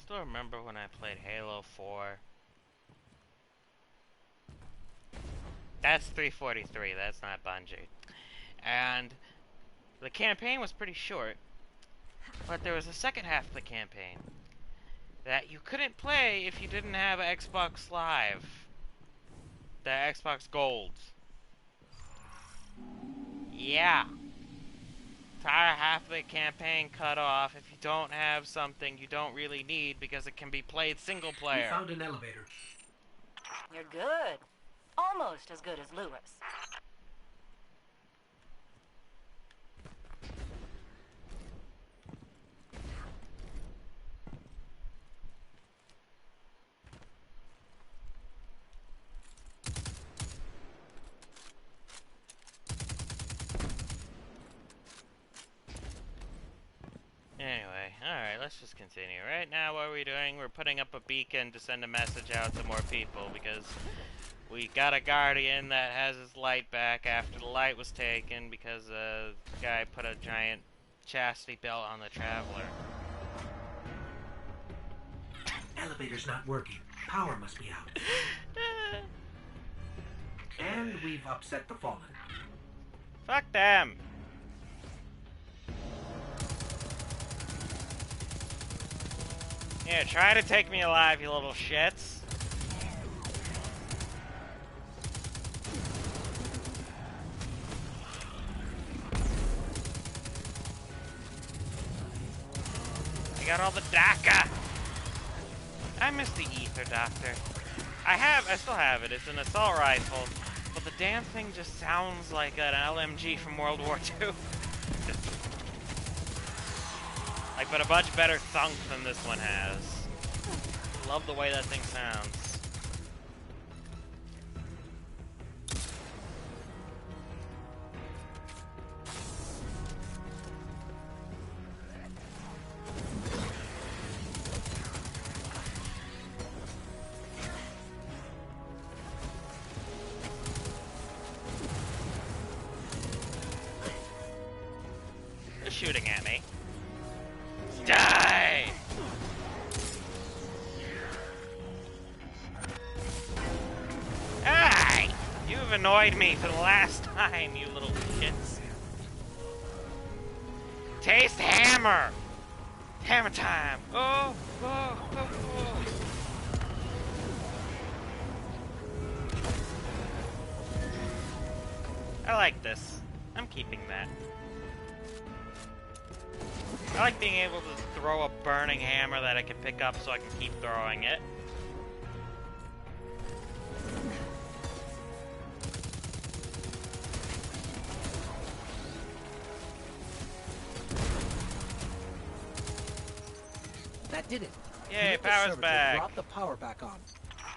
Still remember when I played Halo 4. That's 343, that's not Bungie. And the campaign was pretty short, but there was a second half of the campaign that you couldn't play if you didn't have Xbox Live. The Xbox Gold. Yeah. Entire half of the campaign cut off if you don't have something you don't really need because it can be played single We player. found an elevator. You're good. Almost as good as Lewis. let's just continue. Right now, what are we doing? We're putting up a beacon to send a message out to more people because we got a guardian that has his light back after the light was taken because a guy put a giant chastity belt on the traveler. Elevator's not working. Power must be out. And we've upset the Fallen. Fuck them! Yeah, try to take me alive, you little shits. I got all the DACA! I miss the ether, Doctor. I still have it. It's an assault rifle, but the damn thing just sounds like an LMG from World War II. Like, but a much better thunk than this one has. Love the way that thing sounds. They're shooting at me. Die! Hey! You've annoyed me for the last time, you little shits. Taste hammer! Hammer time! Oh, oh, oh, oh. I like this. I'm keeping that. I like being able to throw a burning hammer that I can pick up so I can keep throwing it. That did it. Yay, Commit the power's server to back. Drop the power back on.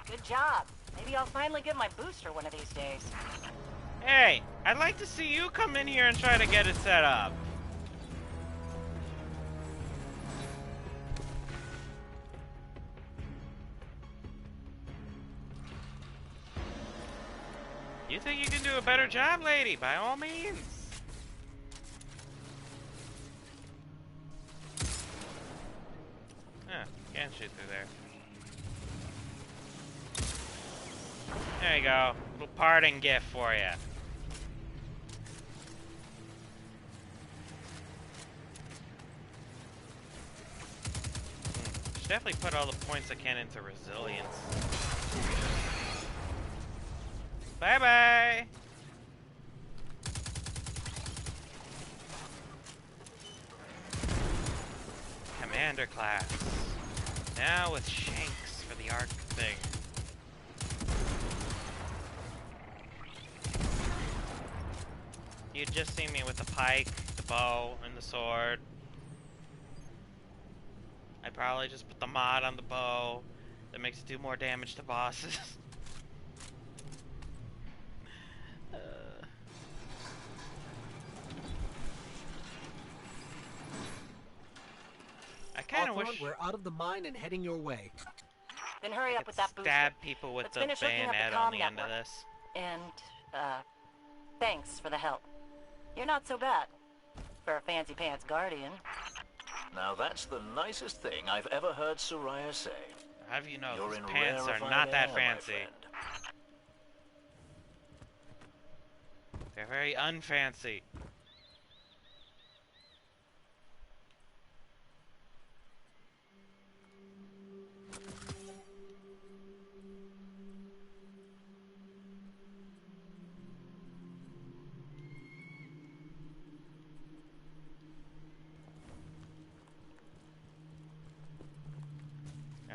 Good job. Maybe I'll finally get my booster one of these days. Hey, I'd like to see you come in here and try to get it set up. You think you can do a better job, lady? By all means. Huh, can't shoot through there. There you go. Little parting gift for you. Should definitely put all the points I can into resilience. Bye-bye! Commander class. Now with Shanks for the arc thing. You'd just see me with the pike, the bow, and the sword. I'd probably just put the mod on the bow that makes it do more damage to bosses. I kind of wish we're out of the mine and heading your way. Then hurry I up could with that booster. stab people with Let's the finish hooking up the bayonet comm on the end of network. this. And, thanks for the help. You're not so bad. For a fancy pants guardian. Now that's the nicest thing I've ever heard Soraya say. How do you know You're these in pants are rarefied not that air, my fancy? friend. They're very unfancy.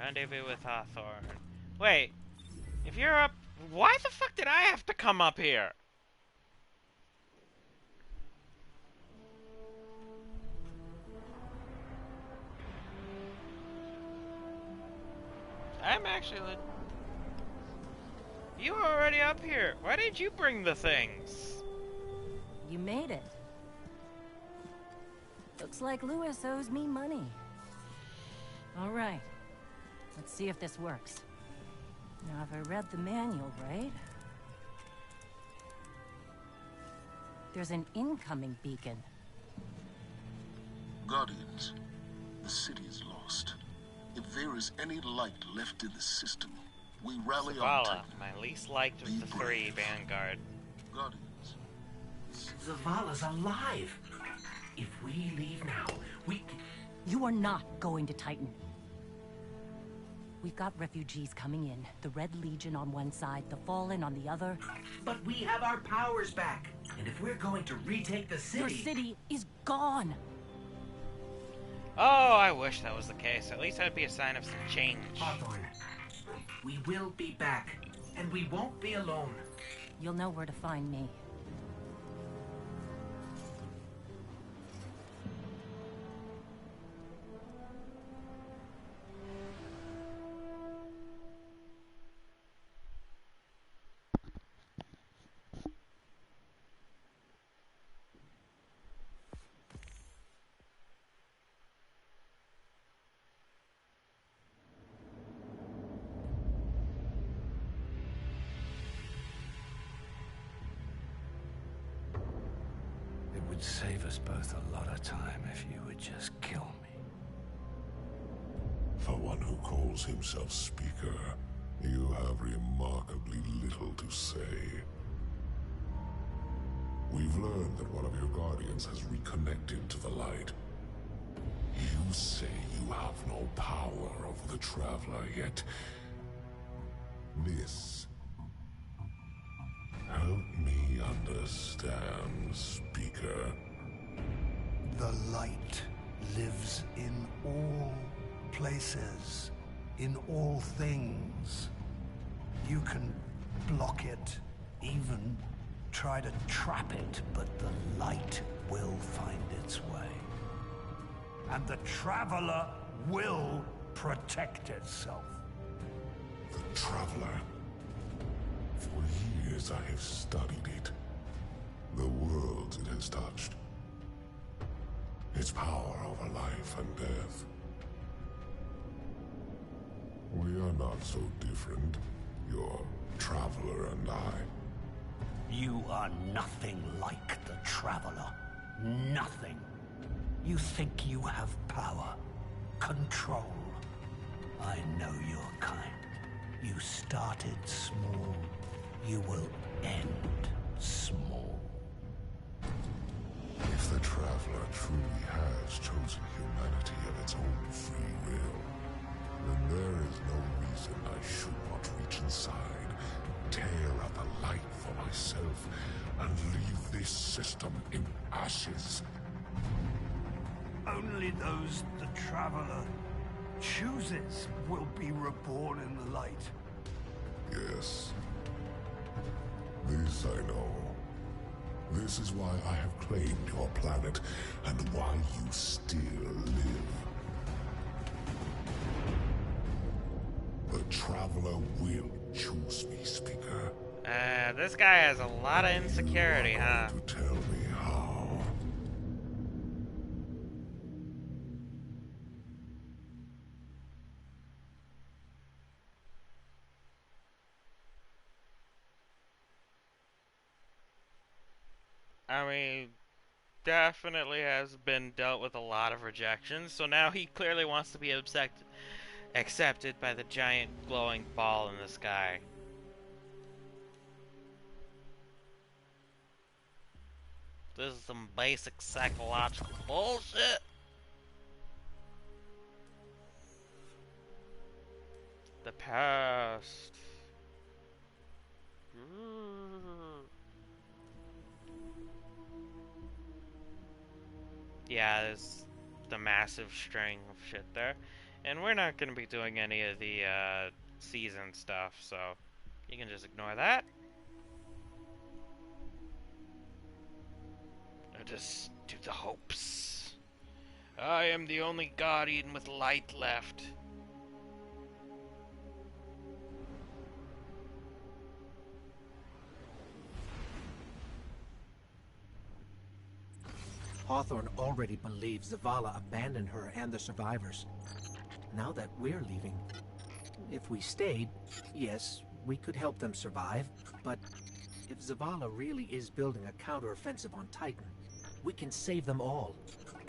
Rendezvous with Hawthorne. Wait, if you're up, why the fuck did I have to come up here? I'm actually. You were already up here. Why did you bring the things? You made it. Looks like Lewis owes me money. All right. Let's see if this works. Now, if I read the manual right... There's an incoming beacon. Guardians, the city is lost. If there is any light left in the system, we rally on Zavala, Titan. my least liked of Be the three brave. Vanguard. Guardians. Zavala's alive. If we leave now, we... You are not going to Titan. We've got refugees coming in. The Red Legion on one side, the Fallen on the other. But we have our powers back. And if we're going to retake the city... Your city is gone! Oh, I wish that was the case. At least that'd be a sign of some change. Hawthorne, we will be back. And we won't be alone. You'll know where to find me. It would save us both a lot of time if you would just kill me. For one who calls himself Speaker, you have remarkably little to say. We've learned that one of your Guardians has reconnected to the light. You say you have no power over the Traveler, yet... This... Help me understand, Speaker. The light lives in all places, in all things. You can block it, even try to trap it, but the light will find its way. And the Traveler will protect itself. The Traveler. For years I have studied it. The worlds it has touched. Its power over life and death. We are not so different, your Traveler and I. You are nothing like the Traveler. Nothing. You think you have power, control. I know your kind. You started small. You will end small. If the Traveler truly has chosen humanity of its own free will, then there is no reason I should not reach inside, tear at the light for myself, and leave this system in ashes. Only those the Traveler chooses will be reborn in the light. Yes. This I know. This is why I have claimed your planet, and why you still live. The Traveler will choose me, Speaker. This guy has a lot of insecurity, You huh? are going to tell me how. I mean, definitely has been dealt with a lot of rejections, so now he clearly wants to be accepted by the giant glowing ball in the sky. This is some basic psychological bullshit. The past. Yeah, there's the massive string of shit there. And we're not going to be doing any of the season stuff, so you can just ignore that. Or just do the hopes. I am the only guardian with light left. Hawthorne already believes Zavala abandoned her and the survivors. now that we're leaving. If we stayed, yes, we could help them survive, but if Zavala really is building a counteroffensive on Titan, we can save them all,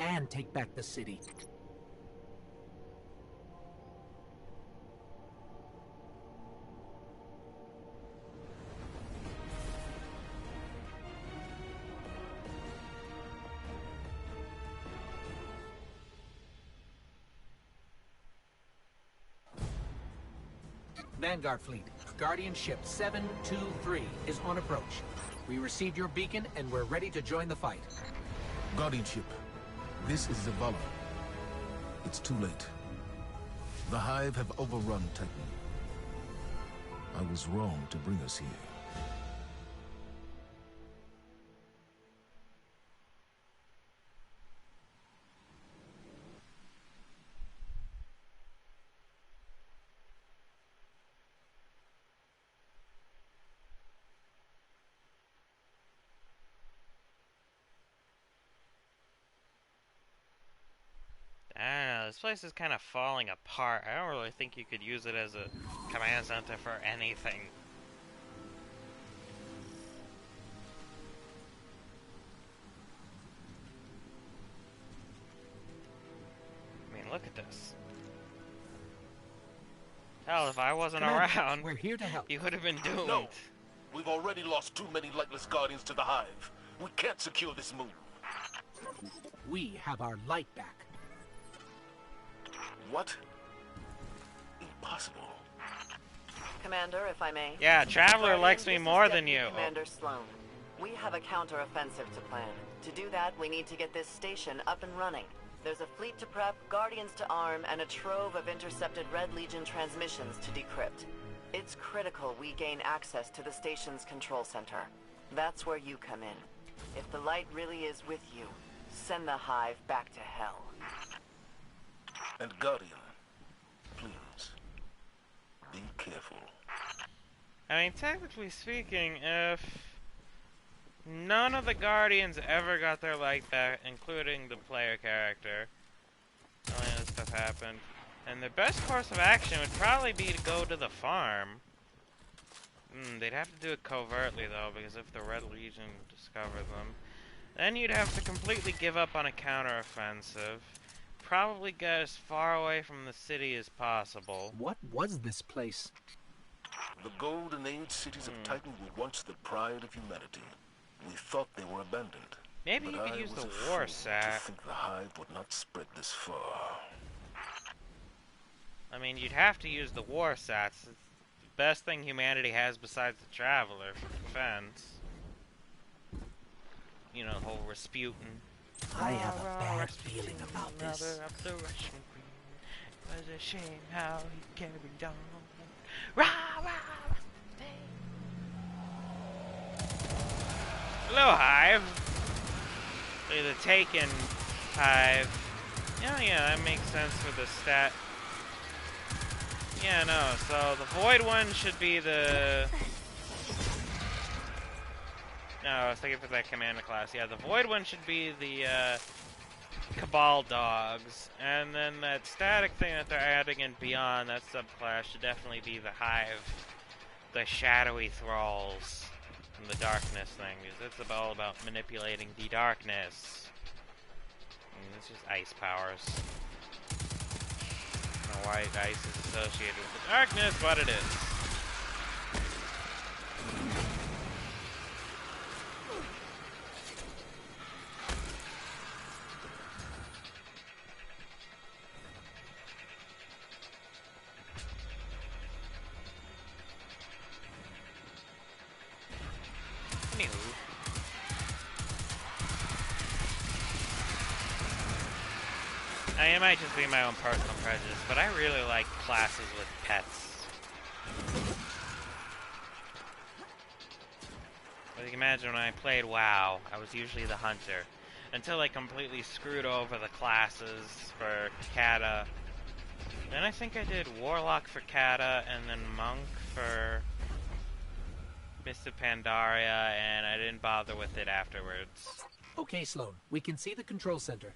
and take back the city. Vanguard Fleet, Guardian Ship 723 is on approach. We received your beacon and we're ready to join the fight. Guardian Ship, this is Zavala. It's too late. The Hive have overrun Titan. I was wrong to bring us here. I don't know, this place is kind of falling apart. I don't really think you could use it as a command center for anything. I mean, look at this. Hell, if I wasn't around, we're here to help. you would have been doomed. No! We've already lost too many lightless Guardians to the Hive. We can't secure this moon. We have our light back. What? Impossible. Commander, if I may. Yeah, Traveler Guardian, likes me this is more than Deputy you. Commander Sloan. We have a counter-offensive to plan. To do that, we need to get this station up and running. There's a fleet to prep, Guardians to arm, and a trove of intercepted Red Legion transmissions to decrypt. It's critical we gain access to the station's control center. That's where you come in. If the light really is with you, send the Hive back to hell. And Guardian, please, be careful. I mean, technically speaking, if none of the Guardians ever got their light back, including the player character, all this stuff happened, and the best course of action would probably be to go to the farm. They'd have to do it covertly, though, because if the Red Legion discovered them, then you'd have to completely give up on a counteroffensive. Probably get as far away from the city as possible. What was this place? The Golden Age cities of Titan were once the pride of humanity. We thought they were abandoned. Maybe you could use the war sat. To think the Hive would not spread this far. I mean, you'd have to use the war sats. It's the best thing humanity has besides the Traveler for defense. You know, the whole Rasputin. I have a bad feeling about this. Of the Russian Queen. It was a shame how he carried on. Rah, rah, hello, Hive. The Taken Hive. Yeah, that makes sense for the stat. Yeah, no, so the Void one should be the... No, I was thinking for that commander class. Yeah, the Void one should be the Cabal dogs. And then that static thing that they're adding in Beyond, that subclass, should definitely be the Hive. The shadowy thralls. And the darkness thing. Because it's all about manipulating the darkness. And it's just ice powers. I don't know why ice is associated with the darkness, but it is. I might just be my own personal prejudice, but I really like classes with pets. As you can imagine, when I played WoW, I was usually the hunter. Until I completely screwed over the classes for Kata. Then I think I did Warlock for Kata, and then Monk for Mist of Pandaria, and I didn't bother with it afterwards. Okay, Sloan, we can see the control center.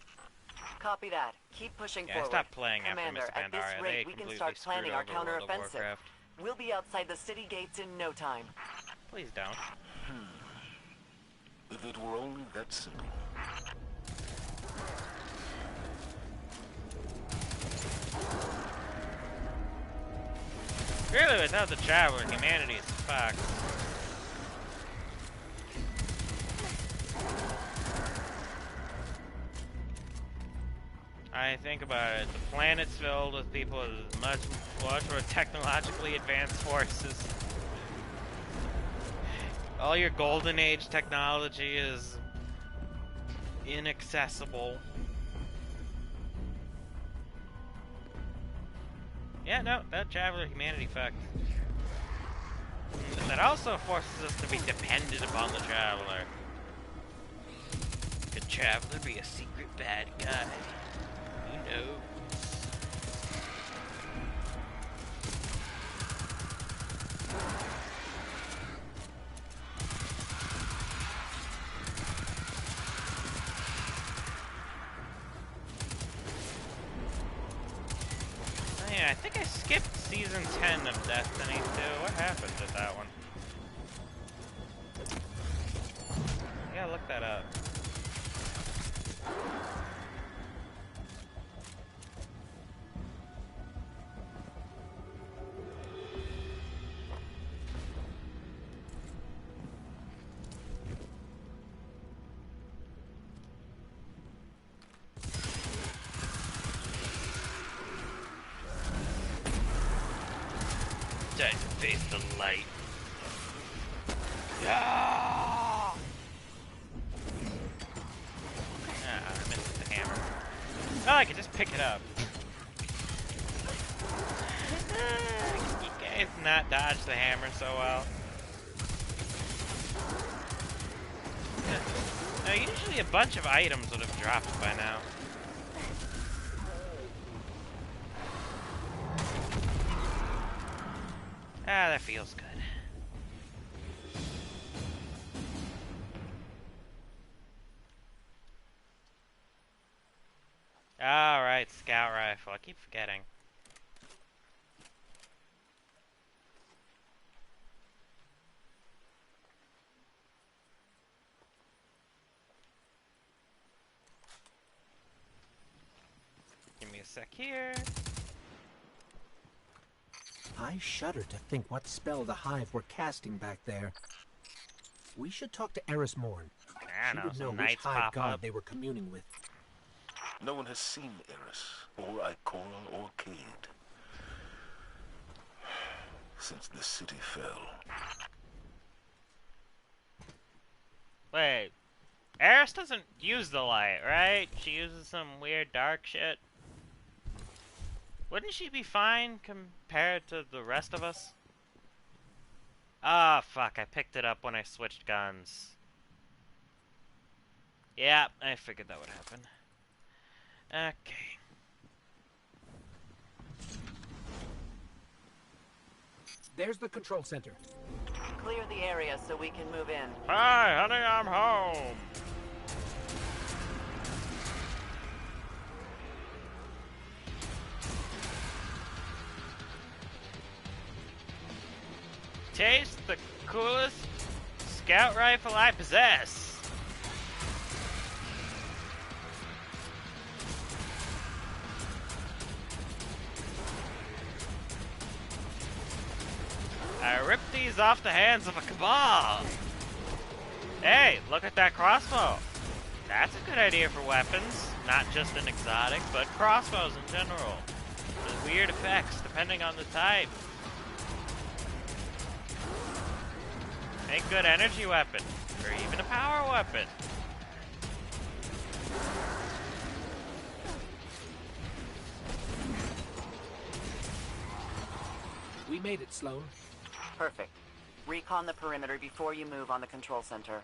Copy that. Keep pushing Yeah, I forward. stopped playing Commander, after Mr. at this Pandora. rate, They we can completely start screwed planning our over World of counteroffensive. Warcraft. We'll be outside the city gates in no time. Please don't. If it were only that simple. Really, without the Traveler, humanity is fucked. I think about it. The planet's filled with people with much more technologically advanced forces. All your golden age technology is inaccessible. Yeah, no, that Traveler humanity fucked. That also forces us to be dependent upon the Traveler. Could Traveler be a secret bad guy? Who knows? Oh yeah, I think I skipped season 10 of Destiny 2. What happened to that one? Yeah, look that up. Time to face the light. Yeah! Ah, I missed the hammer. Oh, I can just pick it up. You guys not dodge the hammer so well. Now, usually a bunch of items would have dropped by now. Ah, that feels good. Alright, scout rifle. I keep forgetting. Give me a sec here. I shudder to think what spell the Hive were casting back there. We should talk to Eris Morn. I She know, would know some which knights Hive pop god up. they were communing with. No one has seen Eris, or Ikoral, or Cade, since the city fell. Wait. Eris doesn't use the light, right? She uses some weird dark shit. Wouldn't she be fine compared to the rest of us? Ah, fuck. I picked it up when I switched guns. Yeah, I figured that would happen. Okay. There's the control center. Clear the area so we can move in. Hi, honey, I'm home. Taste the coolest scout rifle I possess. I ripped these off the hands of a cabal. Hey, look at that crossbow. That's a good idea for weapons. Not just an exotic, but crossbows in general. With weird effects depending on the type. Make good energy weapon, or even a power weapon. We made it, Sloan. Perfect. Recon the perimeter before you move on the control center.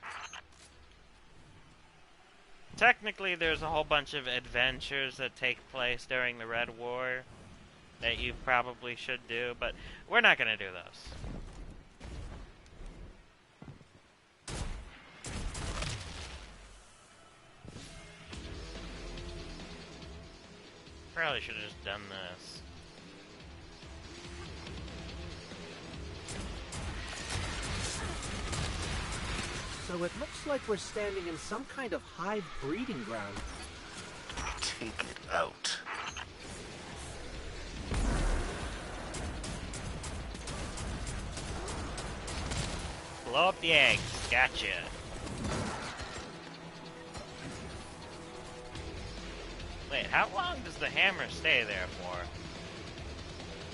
Technically, there's a whole bunch of adventures that take place during the Red War that you probably should do, but we're not going to do those. probably should have just done this. So it looks like we're standing in some kind of hive breeding ground. Take it out. Blow up the eggs. Gotcha. Wait, how long does the hammer stay there for?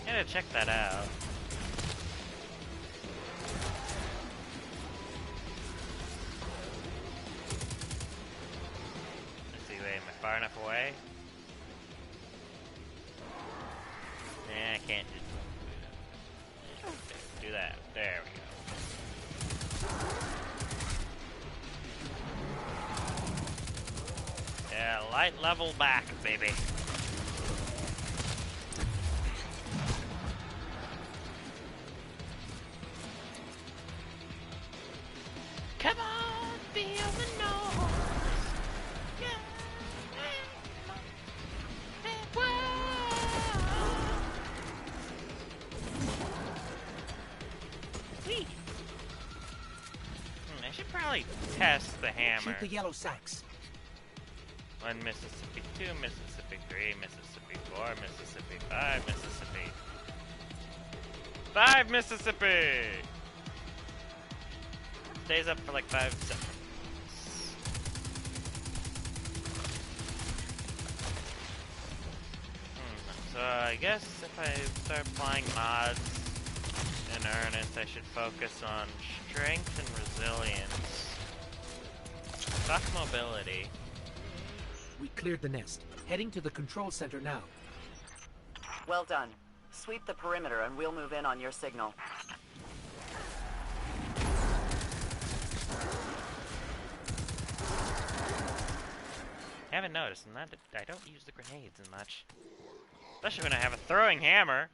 Gotta check that out. Let's see, wait, am I far enough away? Nah, I can't do that. There we go. Yeah, light level back, baby. Come on, feel the noise. Yeah. Sweet. I should probably test the hammer. Keep the yellow sacks. 1 Mississippi, 2 Mississippi, 3 Mississippi, 4 Mississippi, 5 Mississippi. 5 Mississippi! Stays up for like 5 seconds. So I guess if I start applying mods in earnest, I should focus on strength and resilience. Fuck mobility. We cleared the nest. Heading to the control center now. Well done. Sweep the perimeter and we'll move in on your signal. I haven't noticed, and that I don't use the grenades as much. Especially when I have a throwing hammer.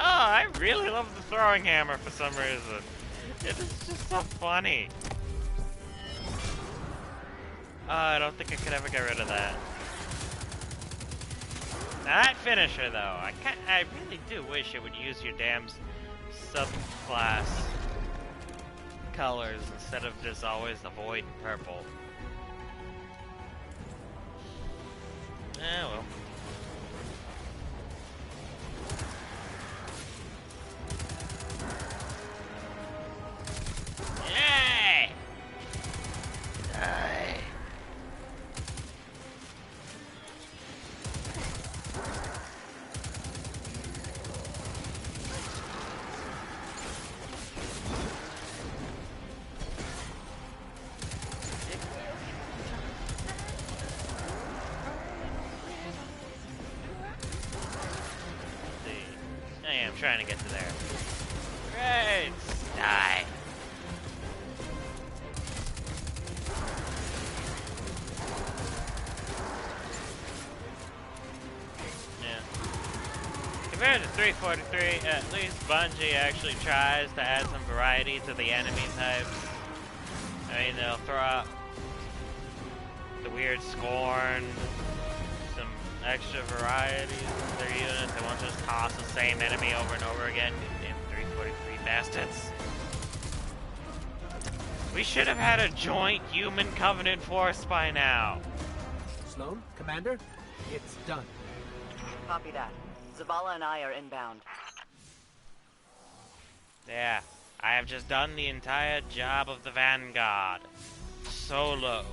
Oh, I really love the throwing hammer for some reason. It is just so funny. Oh, I don't think I could ever get rid of that. Now that finisher, though, I really do wish it would use your damn subclass colors instead of just always the void and purple. Eh, well. Yay! Die. I'm trying to get to there. Great! Die. Yeah. Compared to 343, at least Bungie actually tries to add some variety to the enemy types. I mean, they'll throw out the weird Scorn, some extra varieties in their units. They won't just toss the same enemy over and over again. Damn 343 bastards. We should have had a joint human Covenant force by now. Sloan, Commander, it's done. Copy that. Zavala and I are inbound. Yeah, I have just done the entire job of the Vanguard. Solo.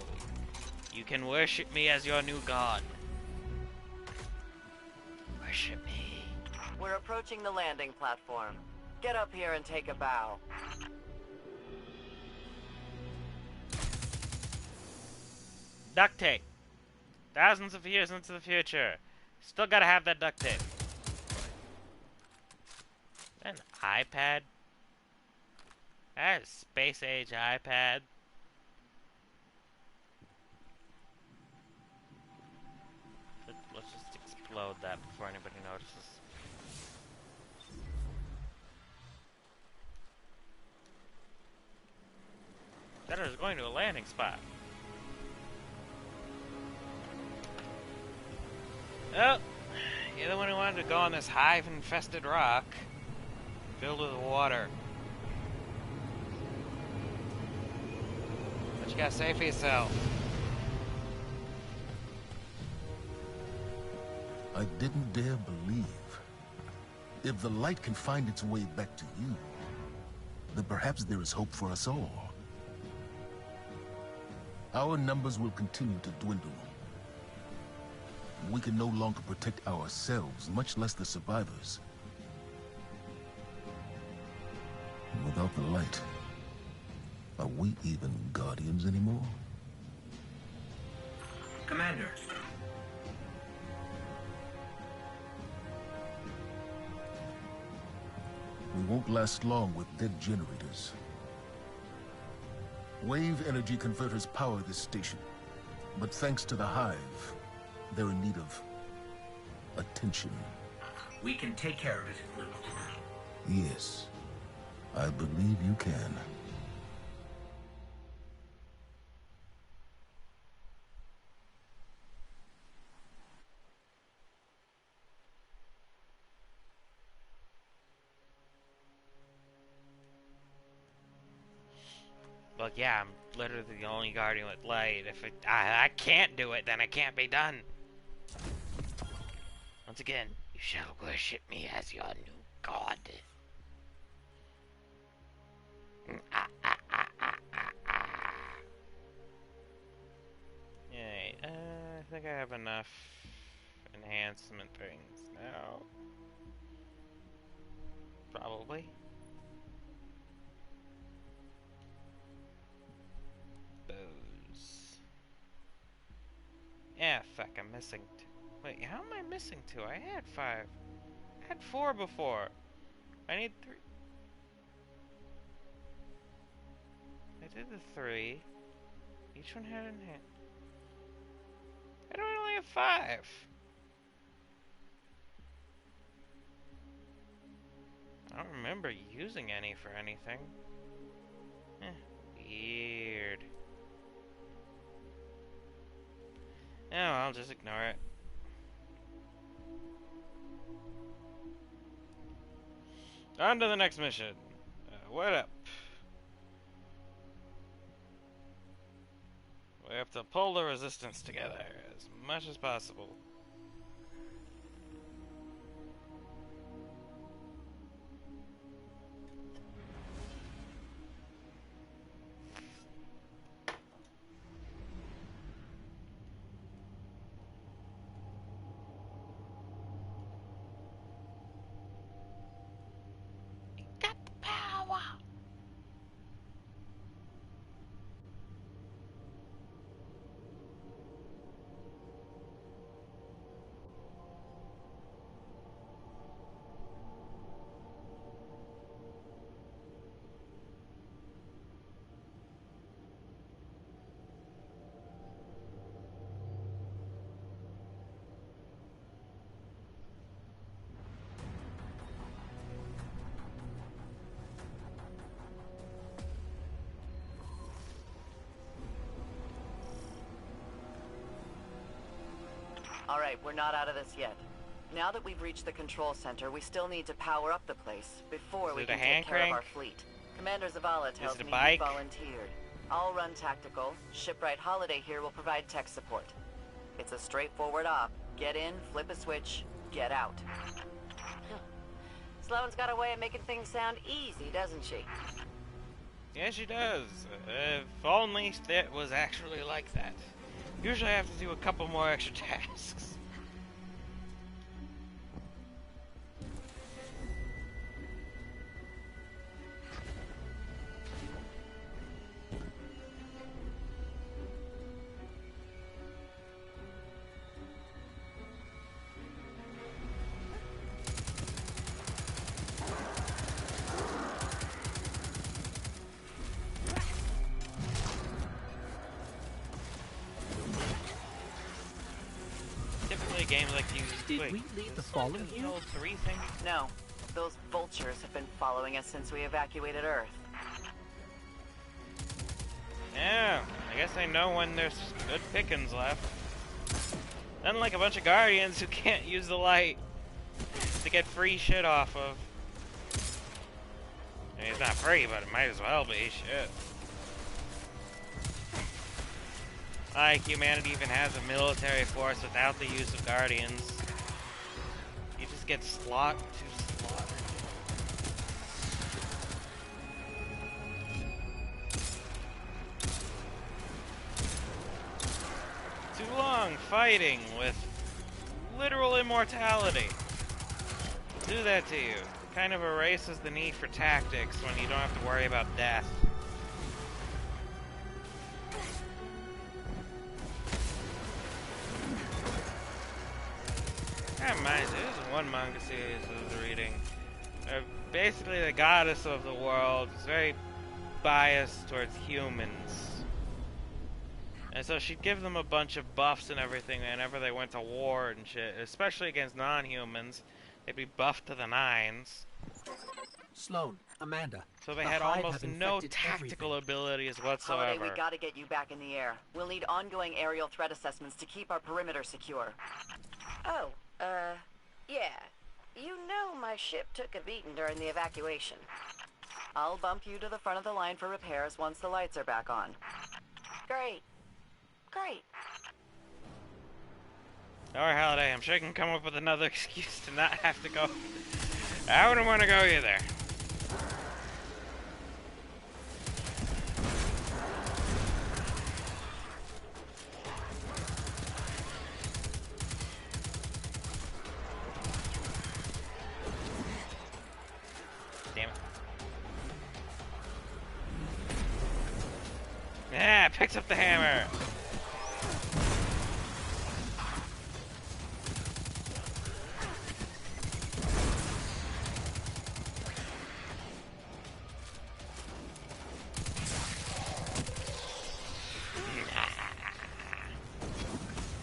You can worship me as your new god. Worship me. We're approaching the landing platform. Get up here and take a bow. Duct tape. Thousands of years into the future. Still gotta have that duct tape. An iPad? That is space age iPad. Let's just explode that before anybody notices. That is going to a landing spot. Oh, you're the one who wanted to go on this hive-infested rock filled with water. What you gotta say for yourself? I didn't dare believe. If the light can find its way back to you, then perhaps there is hope for us all. Our numbers will continue to dwindle. We can no longer protect ourselves, much less the survivors. And without the light, are we even Guardians anymore? Commander. We won't last long with dead generators. Wave energy converters power this station, but thanks to the Hive, they're in need of attention. We can take care of it. Yes, I believe you can. Well, yeah, I'm literally the only guardian with light. If I can't do it, then it can't be done. Once again, you shall worship me as your new god. Alright, I think I have enough enhancement things now. Probably. Bows. Yeah, fuck, I'm missing wait, how am I missing 2? I had 5. I had 4 before. I need 3. I did the 3. Each one had an hit. Why do I only have 5? I don't remember using any for anything. Weird. Oh, I'll just ignore it. On to the next mission. What up? We have to pull the resistance together as much as possible. Got the power. Alright, we're not out of this yet. Now that we've reached the control center, we still need to power up the place before we can take care of our fleet. Commander Zavala tells me you volunteered. I'll run tactical. Shipwright Holiday here will provide tech support. It's a straightforward op. Get in, flip a switch, get out. Sloane's got a way of making things sound easy, doesn't she? Yeah, she does. If only it was actually like that. Usually I have to do a couple more extra tasks. Typically games like these... Did wait, we leave the fallen here? the old 3 thing? No. Those vultures have been following us since we evacuated Earth. Yeah, I guess I know when there's good pickings left. Unlike a bunch of Guardians who can't use the light to get free shit off of. I mean, it's not free, but it might as well be, shit. Like, humanity even has a military force without the use of Guardians. You just get slaughtered. Too long fighting with literal immortality. Do that to you. Kind of erases the need for tactics when you don't have to worry about death. I mind you, there's one manga series I was reading. Basically, the goddess of the world is very biased towards humans. And so she'd give them a bunch of buffs and everything whenever they went to war and shit, especially against non-humans. They'd be buffed to the nines. Sloan, Amanda. So they the had Hive almost have no infected tactical everything. abilities Holiday, whatsoever. we gotta get you back in the air. We'll need ongoing aerial threat assessments to keep our perimeter secure. Oh, yeah. You know my ship took a beating during the evacuation. I'll bump you to the front of the line for repairs once the lights are back on. Great. Great. Alright, Holiday, I'm sure you can come up with another excuse to not have to go. I wouldn't want to go either. Damn it. Yeah, picks up the hammer.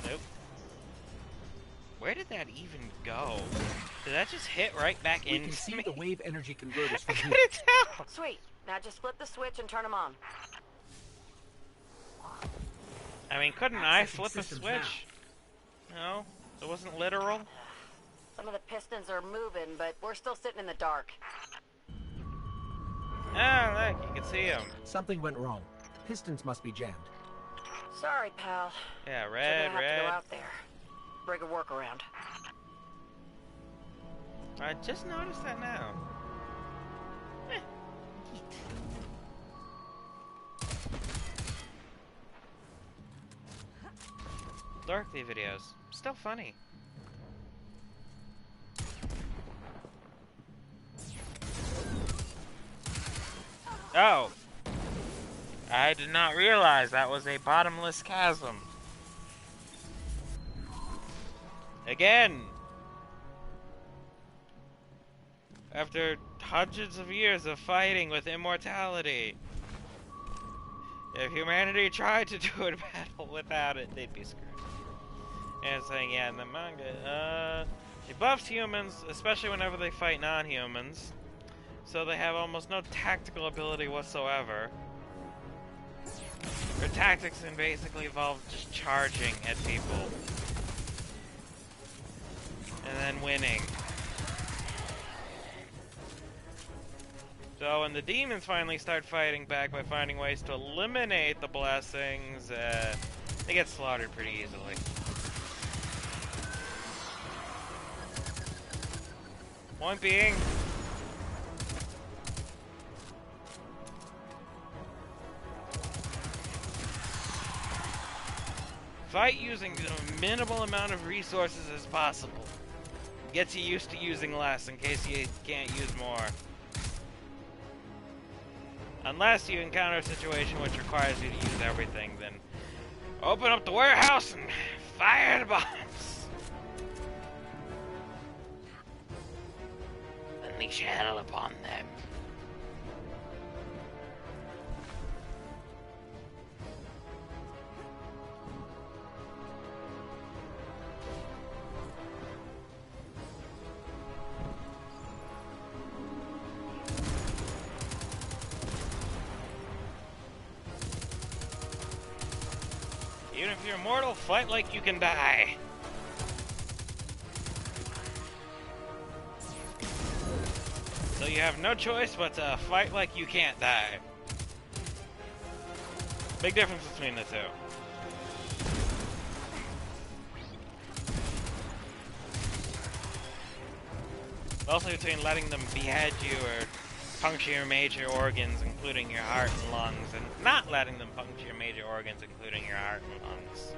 Nope. Where did that even go? Did that just hit right back We into can see me? the wave energy converters I from here. couldn't tell. Sweet. Now just flip the switch and turn them on. I mean, couldn't I Accessing flip a systems switch? No, it wasn't literal. Some of the pistons are moving, but we're still sitting in the dark. Ah, look, you can see them. Something went wrong. Pistons must be jammed. Sorry, pal. Yeah, We're red, gonna have to red. go out there. Bring a workaround. I just noticed that now. Eh. Dorothy videos, still funny. Oh, I did not realize that was a bottomless chasm. Again. After hundreds of years of fighting with immortality. If humanity tried to do a battle without it, they'd be screwed. And it's saying, yeah, in the manga, she buffs humans, especially whenever they fight non-humans. So they have almost no tactical ability whatsoever. Their tactics can basically involve just charging at people. And then winning. So when the demons finally start fighting back by finding ways to eliminate the blessings, they get slaughtered pretty easily. Point being, Fight using the minimal amount of resources as possible. Gets you used to using less in case you can't use more. Unless you encounter a situation which requires you to use everything, then open up the warehouse and fire the bombs. Unleash hell upon them. Even if you're immortal, fight like you can die. So you have no choice but to fight like you can't die. Big difference between the two. Also between letting them behead you or puncture your major organs, including your heart and lungs, and not letting them puncture your major organs, including your heart and lungs.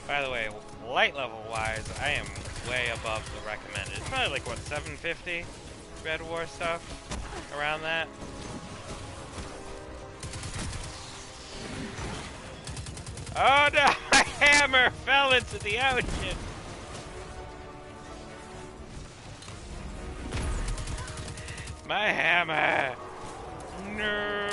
By the way, light level wise, I am way above the recommended. It's probably like, what, 750 Red War stuff? Around that? Oh no, my hammer fell into the ocean! My hammer! No!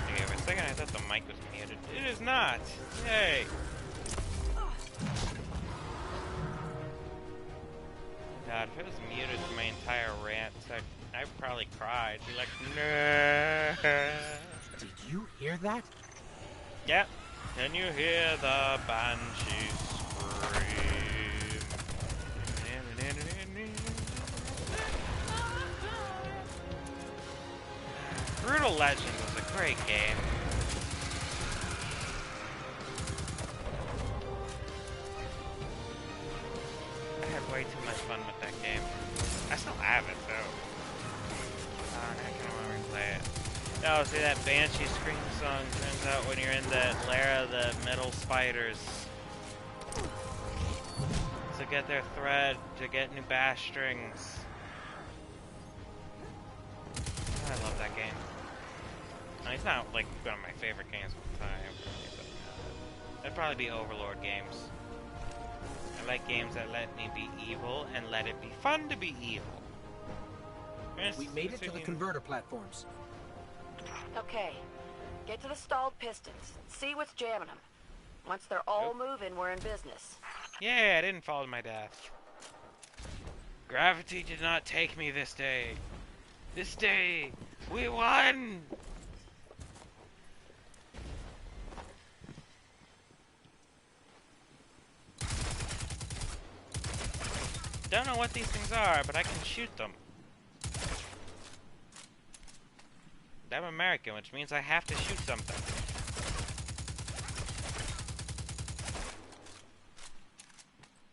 Okay, for a second I thought the mic was muted. It is not! Yay! God, if it was muted for my entire rant, I'd probably cried. Be like, no. Did you hear that? Yep. Can you hear the banshee scream? Brutal Legend was a great game. I had way too much fun with that game. I still have it though. I kind of want to replay it. Oh, see that Banshee Scream song turns out when you're in the lair of the metal spiders. To get their thread, to get new bass strings. I love that game. It's not like one of my favorite games of all time, but that'd probably be Overlord games. I like games that let me be evil and let it be fun to be evil. We made it to the converter platforms. Okay. Get to the stalled pistons. See what's jamming them. Once they're all moving, we're in business. Yeah, I didn't fall to my death. Gravity did not take me this day. This day, we won! Don't know what these things are, but I can shoot them. I'm American, which means I have to shoot something.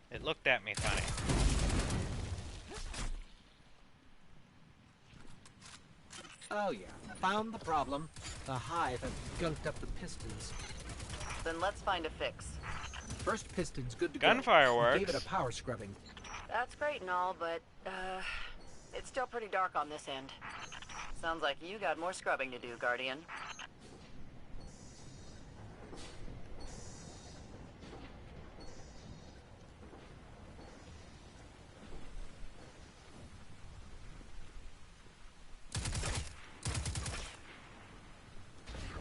It looked at me funny. Oh yeah, found the problem. The Hive have gunked up the pistons. Then let's find a fix. First piston's good to go. Gunfire works. Gave it a power scrubbing. That's great and all, but, it's still pretty dark on this end. Sounds like you got more scrubbing to do, Guardian.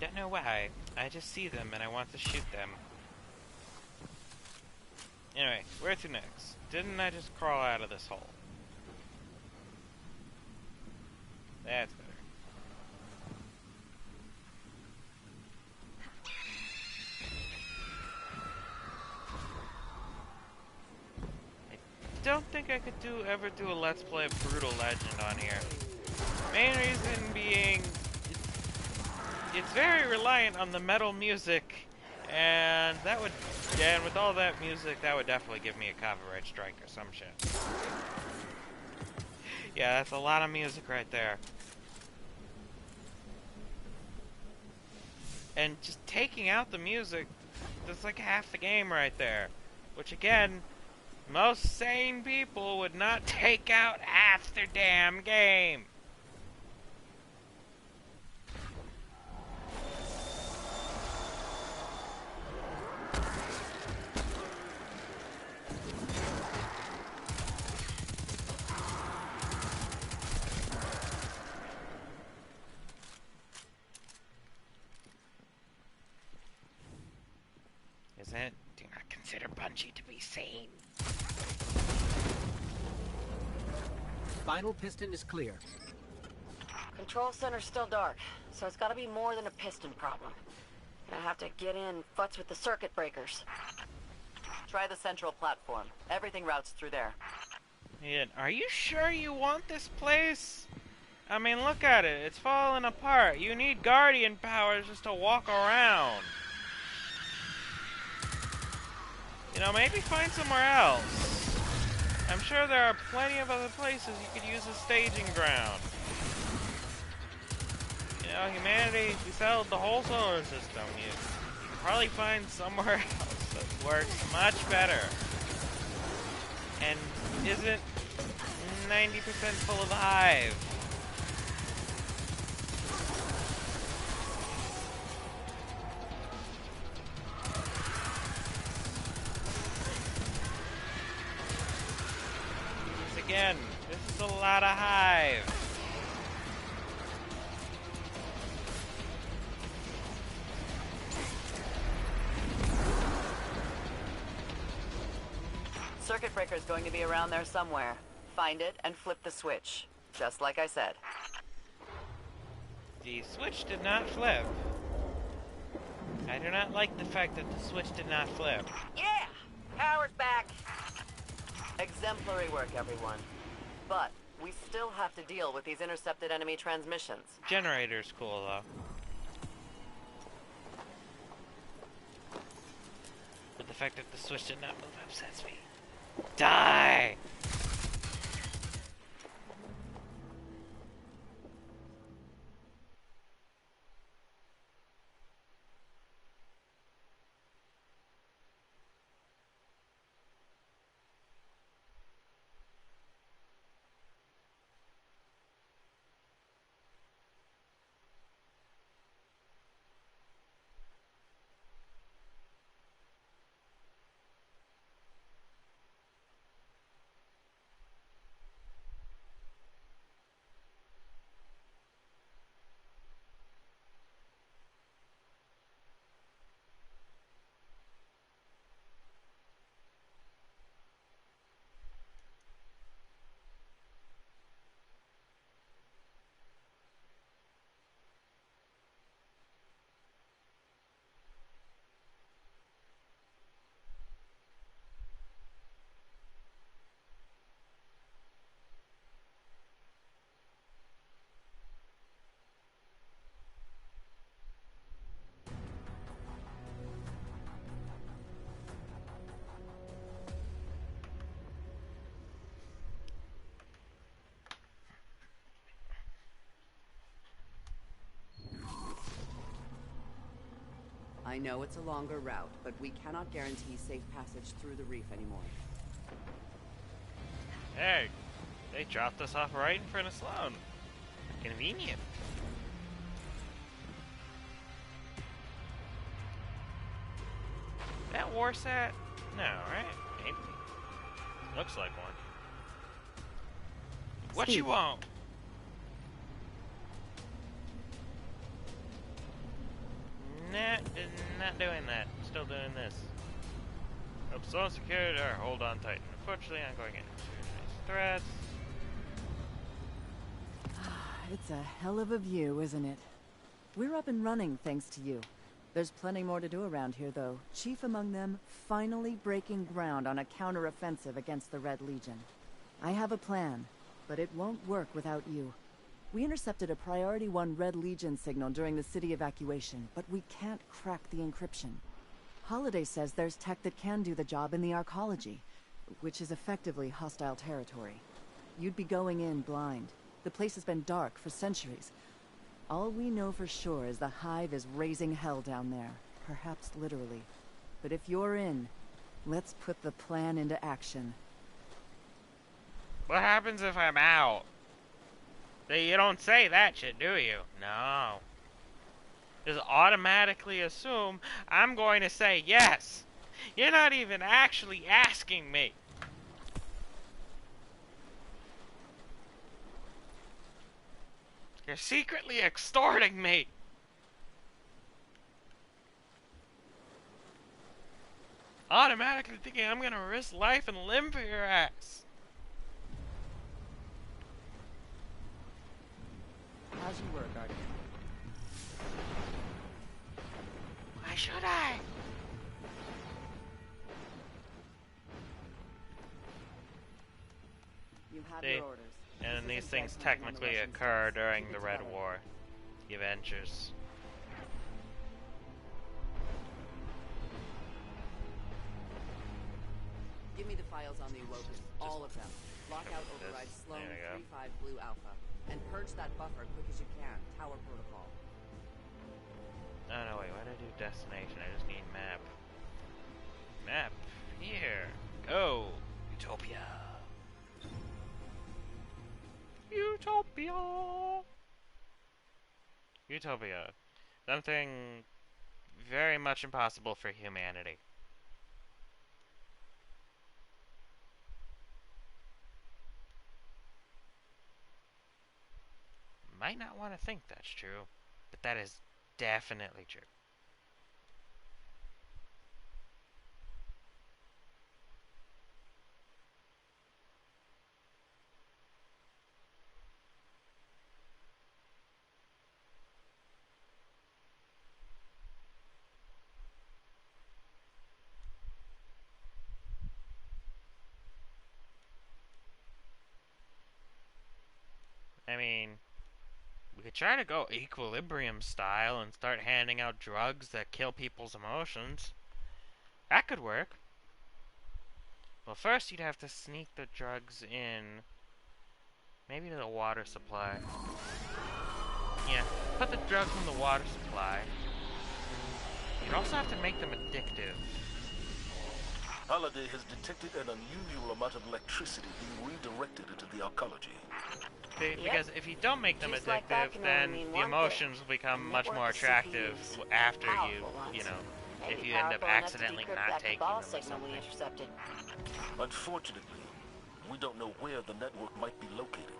Don't know why. I just see them and I want to shoot them. Anyway, where to next? Didn't I just crawl out of this hole? That's better. think I could ever do a Let's Play of Brutal Legend on here. Main reason being, it's very reliant on the metal music, and that would, and with all that music, that would definitely give me a copyright strike or some shit. Yeah, that's a lot of music right there. And just taking out the music, that's like half the game right there. Which again, most sane people would not take out half their damn game. Is it? Do not consider Bungie to be sane. Final piston is clear. Control center's still dark, so it's gotta be more than a piston problem. Gonna have to get in, futz with the circuit breakers. Try the central platform. Everything routes through there. Ian, are you sure you want this place? I mean, look at it. It's falling apart. You need Guardian powers just to walk around. You know, maybe find somewhere else. I'm sure there are plenty of other places you could use as staging ground. You know, humanity settled the whole solar system. You can probably find somewhere else that works much better. And isn't 90% full of the hive. Again, this is a lot of hive. Circuit breaker is going to be around there somewhere. Find it and flip the switch. Just like I said. The switch did not flip. I do not like the fact that the switch did not flip. Yeah! Power's back! Exemplary work, everyone. But we still have to deal with these intercepted enemy transmissions. Generator's cool, though. But the fact that the switch did not move upsets me. Die! I know it's a longer route, but we cannot guarantee safe passage through the reef anymore. Hey, they dropped us off right in front of Sloan. Convenient. That Warsat? No, right? Maybe. Looks like one. What Steve. you want? Not doing that. Still doing this. Upside security, or hold on Titan. Unfortunately, I'm going into threats. It's a hell of a view, isn't it? We're up and running thanks to you. There's plenty more to do around here, though. Chief among them, finally breaking ground on a counter-offensive against the Red Legion. I have a plan, but it won't work without you. We intercepted a Priority 1 Red Legion signal during the city evacuation, but we can't crack the encryption. Holiday says there's tech that can do the job in the arcology, which is effectively hostile territory. You'd be going in blind. The place has been dark for centuries. All we know for sure is the Hive is raising hell down there, perhaps literally. But if you're in, let's put the plan into action. What happens if I'm out? You don't say that shit, do you? No. Just automatically assume I'm going to say yes. You're not even actually asking me. You're secretly extorting me. Automatically thinking I'm gonna risk life and limb for your ass. How's your work, Guardian? Why should I? You have See? your orders. And these things technically occur during the Red War. The Avengers. Give me the files on the Awoken, all of them. Lockout override Sloan 35 Blue Alpha. And purge that buffer quick as you can. Tower protocol. Oh no, wait, why did I do destination? I just need map. Map. Here. Go. Utopia. Utopia. Utopia. Something very much impossible for humanity. Might not want to think that's true, but that is definitely true. I mean, we could try to go Equilibrium style and start handing out drugs that kill people's emotions. That could work. Well, first you'd have to sneak the drugs in. Maybe to the water supply. Yeah, put the drugs in the water supply. You'd also have to make them addictive. Holiday has detected an unusual amount of electricity being redirected into the arcology. Because if you don't make them addictive, then the emotions will become much more attractive after you know, if you end up accidentally not taking them or something. Unfortunately, we don't know where the network might be located.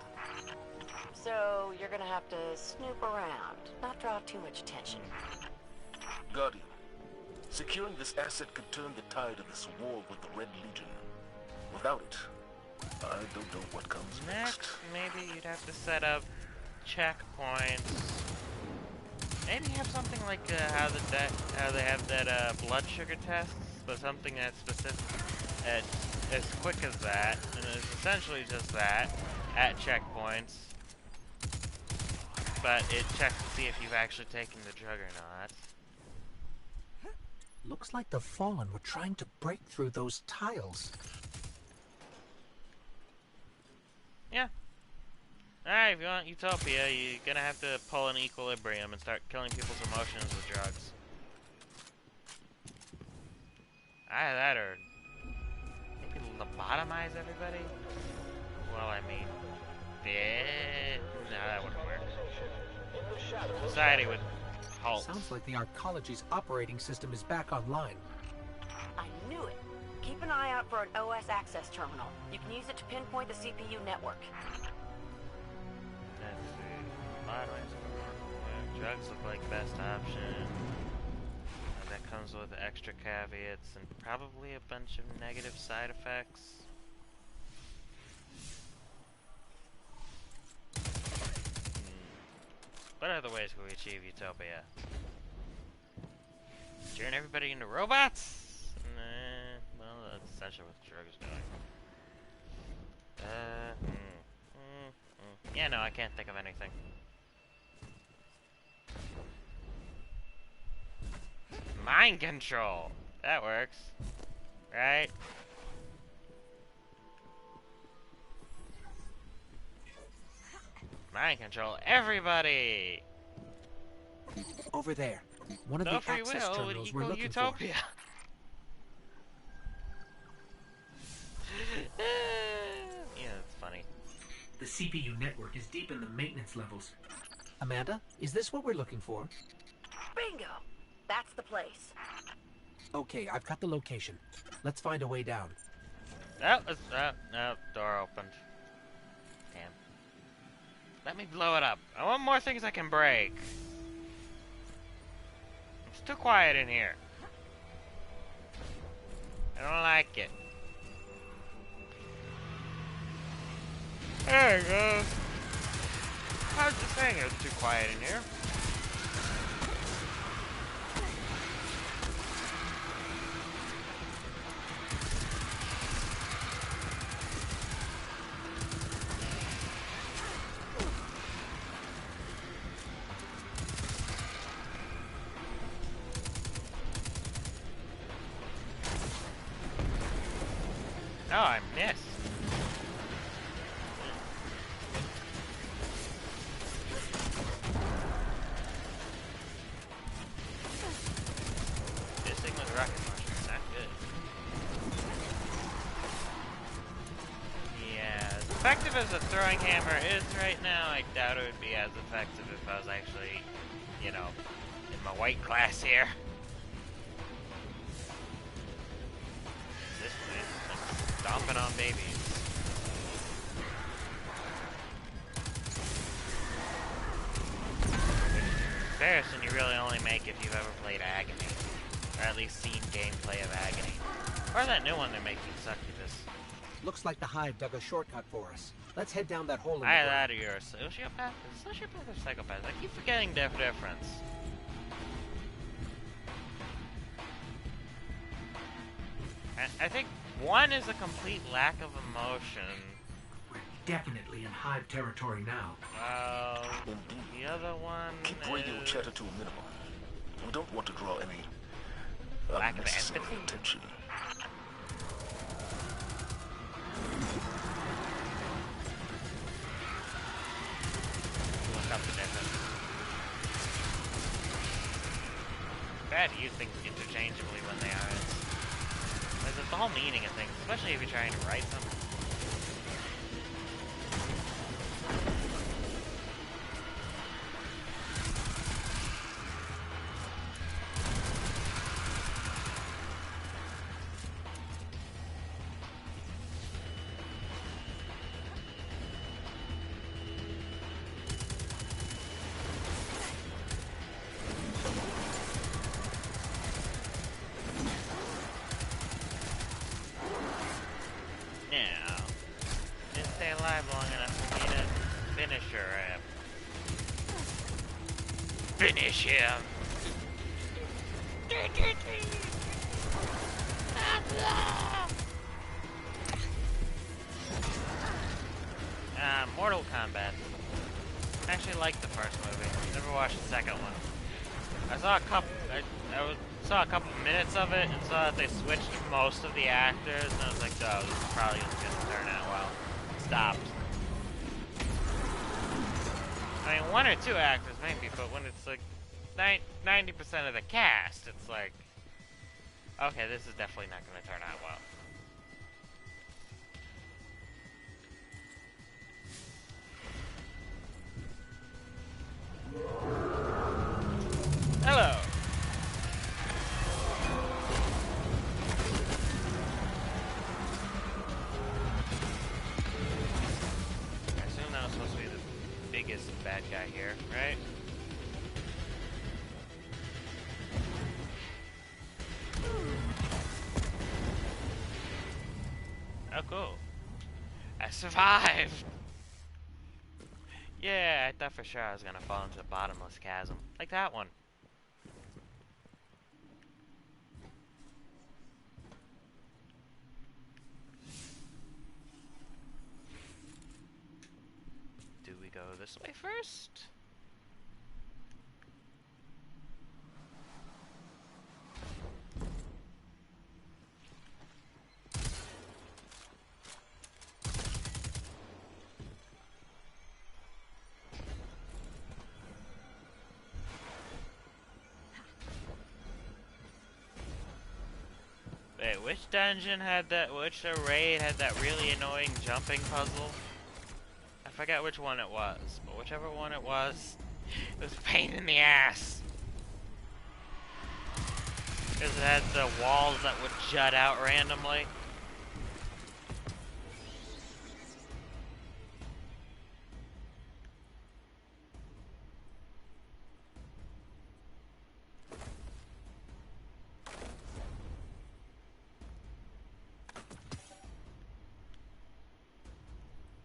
So you're gonna have to snoop around, not draw too much attention. Guardian, securing this asset could turn the tide of this war with the Red Legion. Without it, I don't know what comes next. Maybe you'd have to set up checkpoints. Maybe have something like how they have that blood sugar tests, but something that's specific, as quick as that, and it's essentially just that at checkpoints. But it checks to see if you've actually taken the drug or not. Looks like the Fallen were trying to break through those tiles. Yeah. Alright, if you want Utopia, you're gonna have to pull an Equilibrium and start killing people's emotions with drugs. Either that or maybe lobotomize everybody? Well, I mean, yeah, no, that wouldn't work. Society would halt. Sounds like the arcology's operating system is back online. I knew it. Keep an eye out for an OS access terminal. You can use it to pinpoint the CPU network. Let's see. Lobotomize. Drugs look like best option. That comes with extra caveats and probably a bunch of negative side effects. What other ways can we achieve Utopia? Turn everybody into robots? Nah, well, that's essentially what the drug is doing. Yeah, no, I can't think of anything. Mind control! That works. Right? Mind control everybody! Over there. One of No the free access will would terminals we're equal looking utopia. Yeah, that's funny. for. The CPU network is deep in the maintenance levels. Amanda, is this what we're looking for? Bingo! That's the place. Okay, I've got the location. Let's find a way down. Oh, no, door opened. Damn. Let me blow it up. I want more things I can break. It's too quiet in here. I don't like it. There it goes. I was just saying it was too quiet in here. Oh, I missed. Missing with rocket launchers, not good. Yeah, as effective as a throwing hammer is right now, I doubt it would be as effective if I was actually, you know, in my white class here. This place is like stomping on babies. Comparison you really only make if you've ever played Agony, or at least seen gameplay of Agony, or that new one they're making, Succubus. Looks like the Hive dug a shortcut for us. Let's head down that hole in the Either ground. that or you're a sociopath? Sociopath or psychopath? I keep forgetting the difference. I think one is a complete lack of emotion. Definitely in Hive territory now. The other one Keep radio chatter to a minimum. We don't want to draw any lack of unnecessary empathy. attention. Look up the difference. Bad to use things interchangeably when they are. It's the whole meaning of things, especially if you're trying to write something. Finish him! Mortal Kombat. I actually liked the first movie. Never watched the second one. I saw a couple. I saw a couple minutes of it and saw that they switched most of the actors, and I was like, "Oh, this probably isn't gonna turn out well." Stopped. I mean, one or two actors maybe, but when it's like 90% of the cast, it's like, okay, this is definitely not going to turn out well. Hello. I assume that was supposed to be the biggest bad guy here, right? Oh, cool. I survived! Yeah, I thought for sure I was gonna fall into a bottomless chasm. Like that one. we go this way first? Wait, which dungeon had that, which raid had that really annoying jumping puzzle? I forget which one it was, but whichever one it was a pain in the ass. Because it had the walls that would jut out randomly.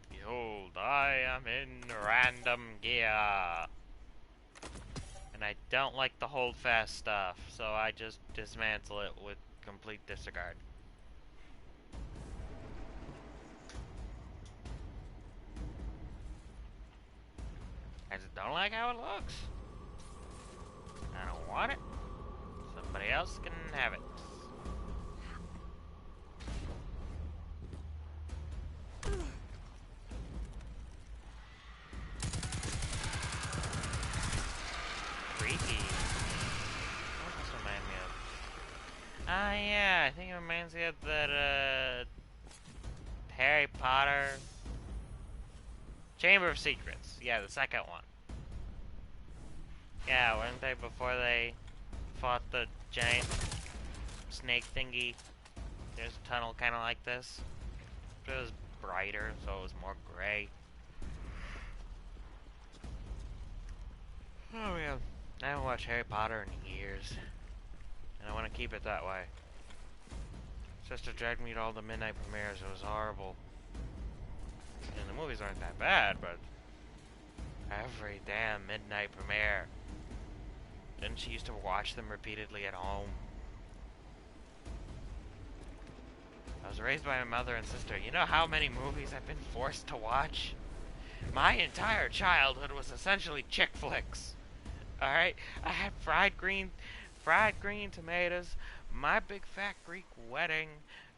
Behold, I am in random gear. And I don't like the hold fast stuff, so I just dismantle it with complete disregard. I just don't like how it looks. I don't want it. Somebody else can have it. Creepy. What does this remind me of? Ah, yeah, I think it reminds me of that, Harry Potter Chamber of Secrets. Yeah, the second one. Yeah, weren't they before they fought the giant snake thingy? There's a tunnel kind of like this. But it was brighter, so it was more gray. Oh man, I haven't watched Harry Potter in years, and I want to keep it that way. Sister dragged me to all the midnight premieres. It was horrible. And the movies aren't that bad, but every damn midnight premiere. Then she used to watch them repeatedly at home. I was raised by my mother and sister. You know how many movies I've been forced to watch? My entire childhood was essentially chick flicks. Alright? I had fried green tomatoes, My Big Fat Greek Wedding,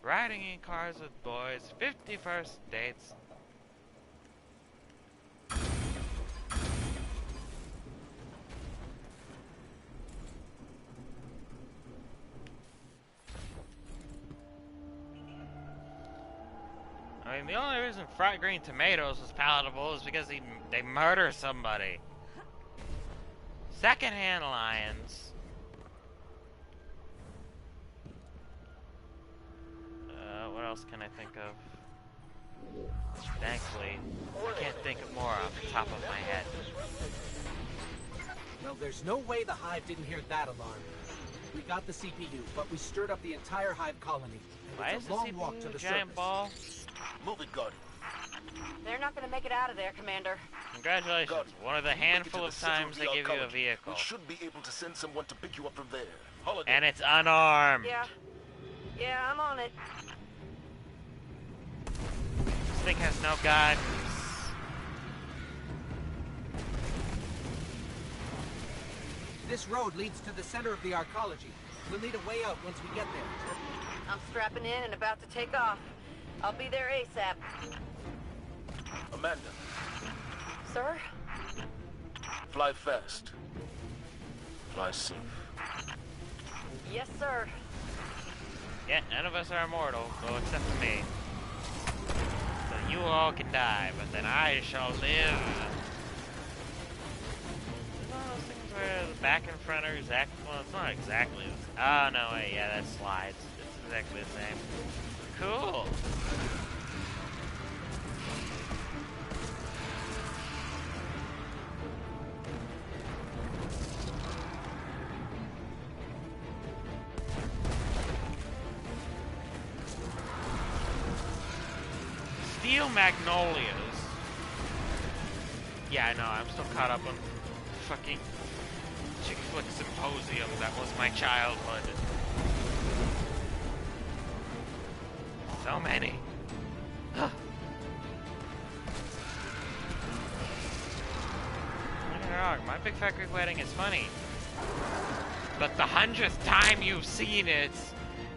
Riding in Cars with Boys, 51st Dates. I mean, the only reason fried green tomatoes was palatable is because they murder somebody. Secondhand lions. What else can I think of? Thankfully, I can't think of more off the top of my head. Well, there's no way the Hive didn't hear that alarm. We got the CPU, but we stirred up the entire Hive colony. Why is it's a the long CPU walk to the giant surface. ball? Move it, Guardian. They're not gonna make it out of there, Commander. Congratulations. Guardian, One of the when you make it handful to of the center times the they give you a arcology, vehicle. We should be able to send someone to pick you up from there. Holiday. And it's unarmed. Yeah, I'm on it. This thing has no guns. This road leads to the center of the arcology. We'll need a way out once we get there. I'm strapping in and about to take off. I'll be there ASAP. Amanda, Sir? fly fast. Fly safe. Yes, sir. Yeah, none of us are immortal, well, except for me. So you all can die, but then I shall live. It's one of those things where the back and front are exactly, well, it's not exactly the same. Oh, no, wait, yeah, that slides. It's exactly the same. Cool. Steel Magnolias. Yeah, I know, I'm still caught up on fucking chick flick symposium. That was my childhood. So many. me wrong, My Big Fat Greek Wedding is funny. But the 100th time you've seen it,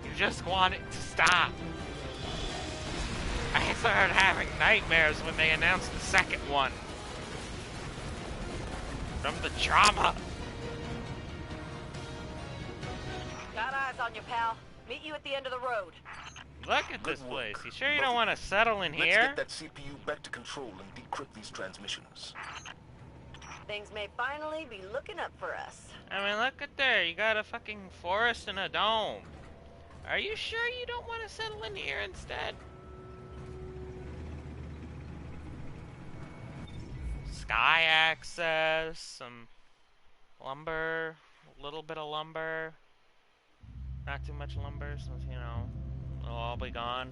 you just want it to stop. I started having nightmares when they announced the second one. From the drama. Got eyes on you, pal. Meet you at the end of the road. Look at this place. You sure you don't want to settle in Let's here? get that CPU back to control and decrypt these transmissions. Things may finally be looking up for us. I mean, look at there. You got a fucking forest and a dome. Are you sure you don't want to settle in here instead? Sky access, some lumber, a little bit of lumber. Not too much lumber, since, you know, it'll all be gone.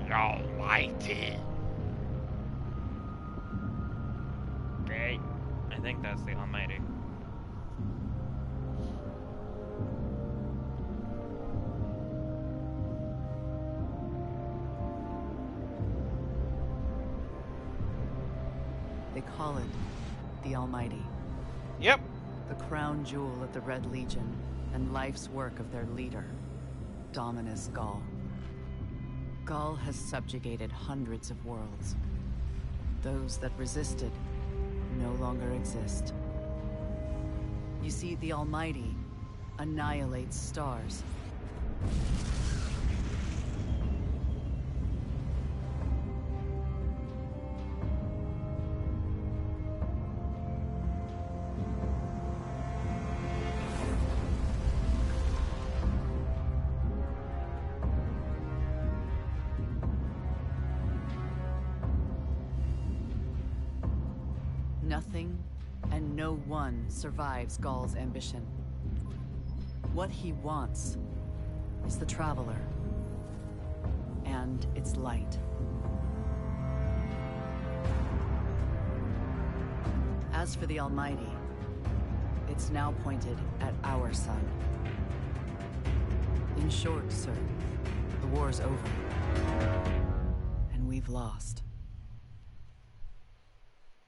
Almighty. Great. I think that's the Almighty. They call it the Almighty. Yep. The crown jewel of the Red Legion and life's work of their leader, Dominus Gaul. Gaul has subjugated hundreds of worlds. Those that resisted no longer exist. You see, the Almighty annihilates stars. Nothing and no one survives Gaul's ambition. What he wants is the Traveler and its light. As for the Almighty, it's now pointed at our sun. In short, sir, the war's over. And we've lost.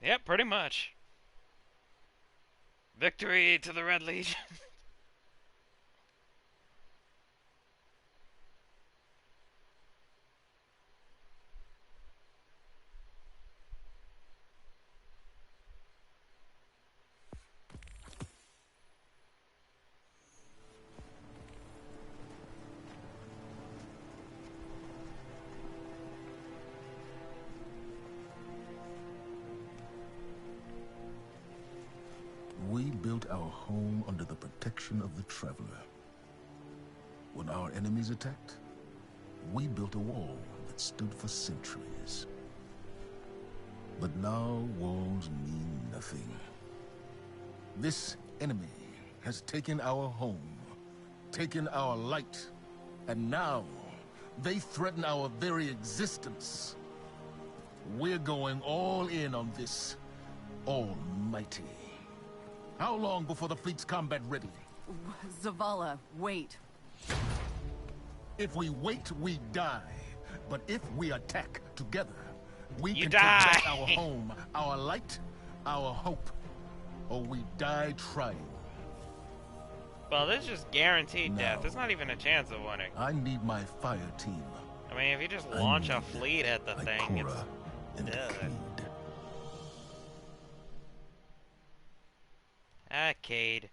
Yep, pretty much. Victory to the Red Legion. We built our home under the protection of the Traveler. When our enemies attacked, we built a wall that stood for centuries. But now walls mean nothing. This enemy has taken our home, taken our light, and now they threaten our very existence. We're going all in on this Almighty. How long before the fleet's combat ready? Zavala, wait. If we wait, we die. But if we attack together, we You can die. take back our home, our light, our hope. Or we die trying. Well, this is just guaranteed death. No. There's not even a chance of winning. I need my fire team. I mean, if you just launch a fleet at the thing, it's Ikora and dead. Cade. Cade.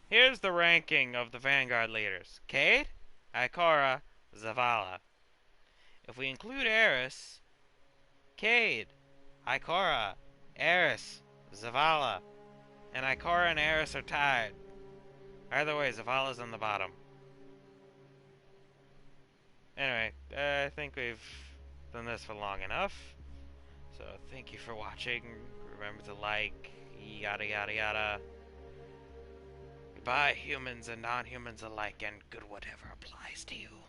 Here's the ranking of the Vanguard leaders. Cade, Ikora, Zavala. If we include Eris, Cade, Ikora, Eris, Zavala, and Ikora and Eris are tied. Either way, Zavala's on the bottom. Anyway, I think we've done this for long enough. So thank you for watching. Remember to like, yada yada yada. Goodbye, humans and non-humans alike, and good whatever applies to you.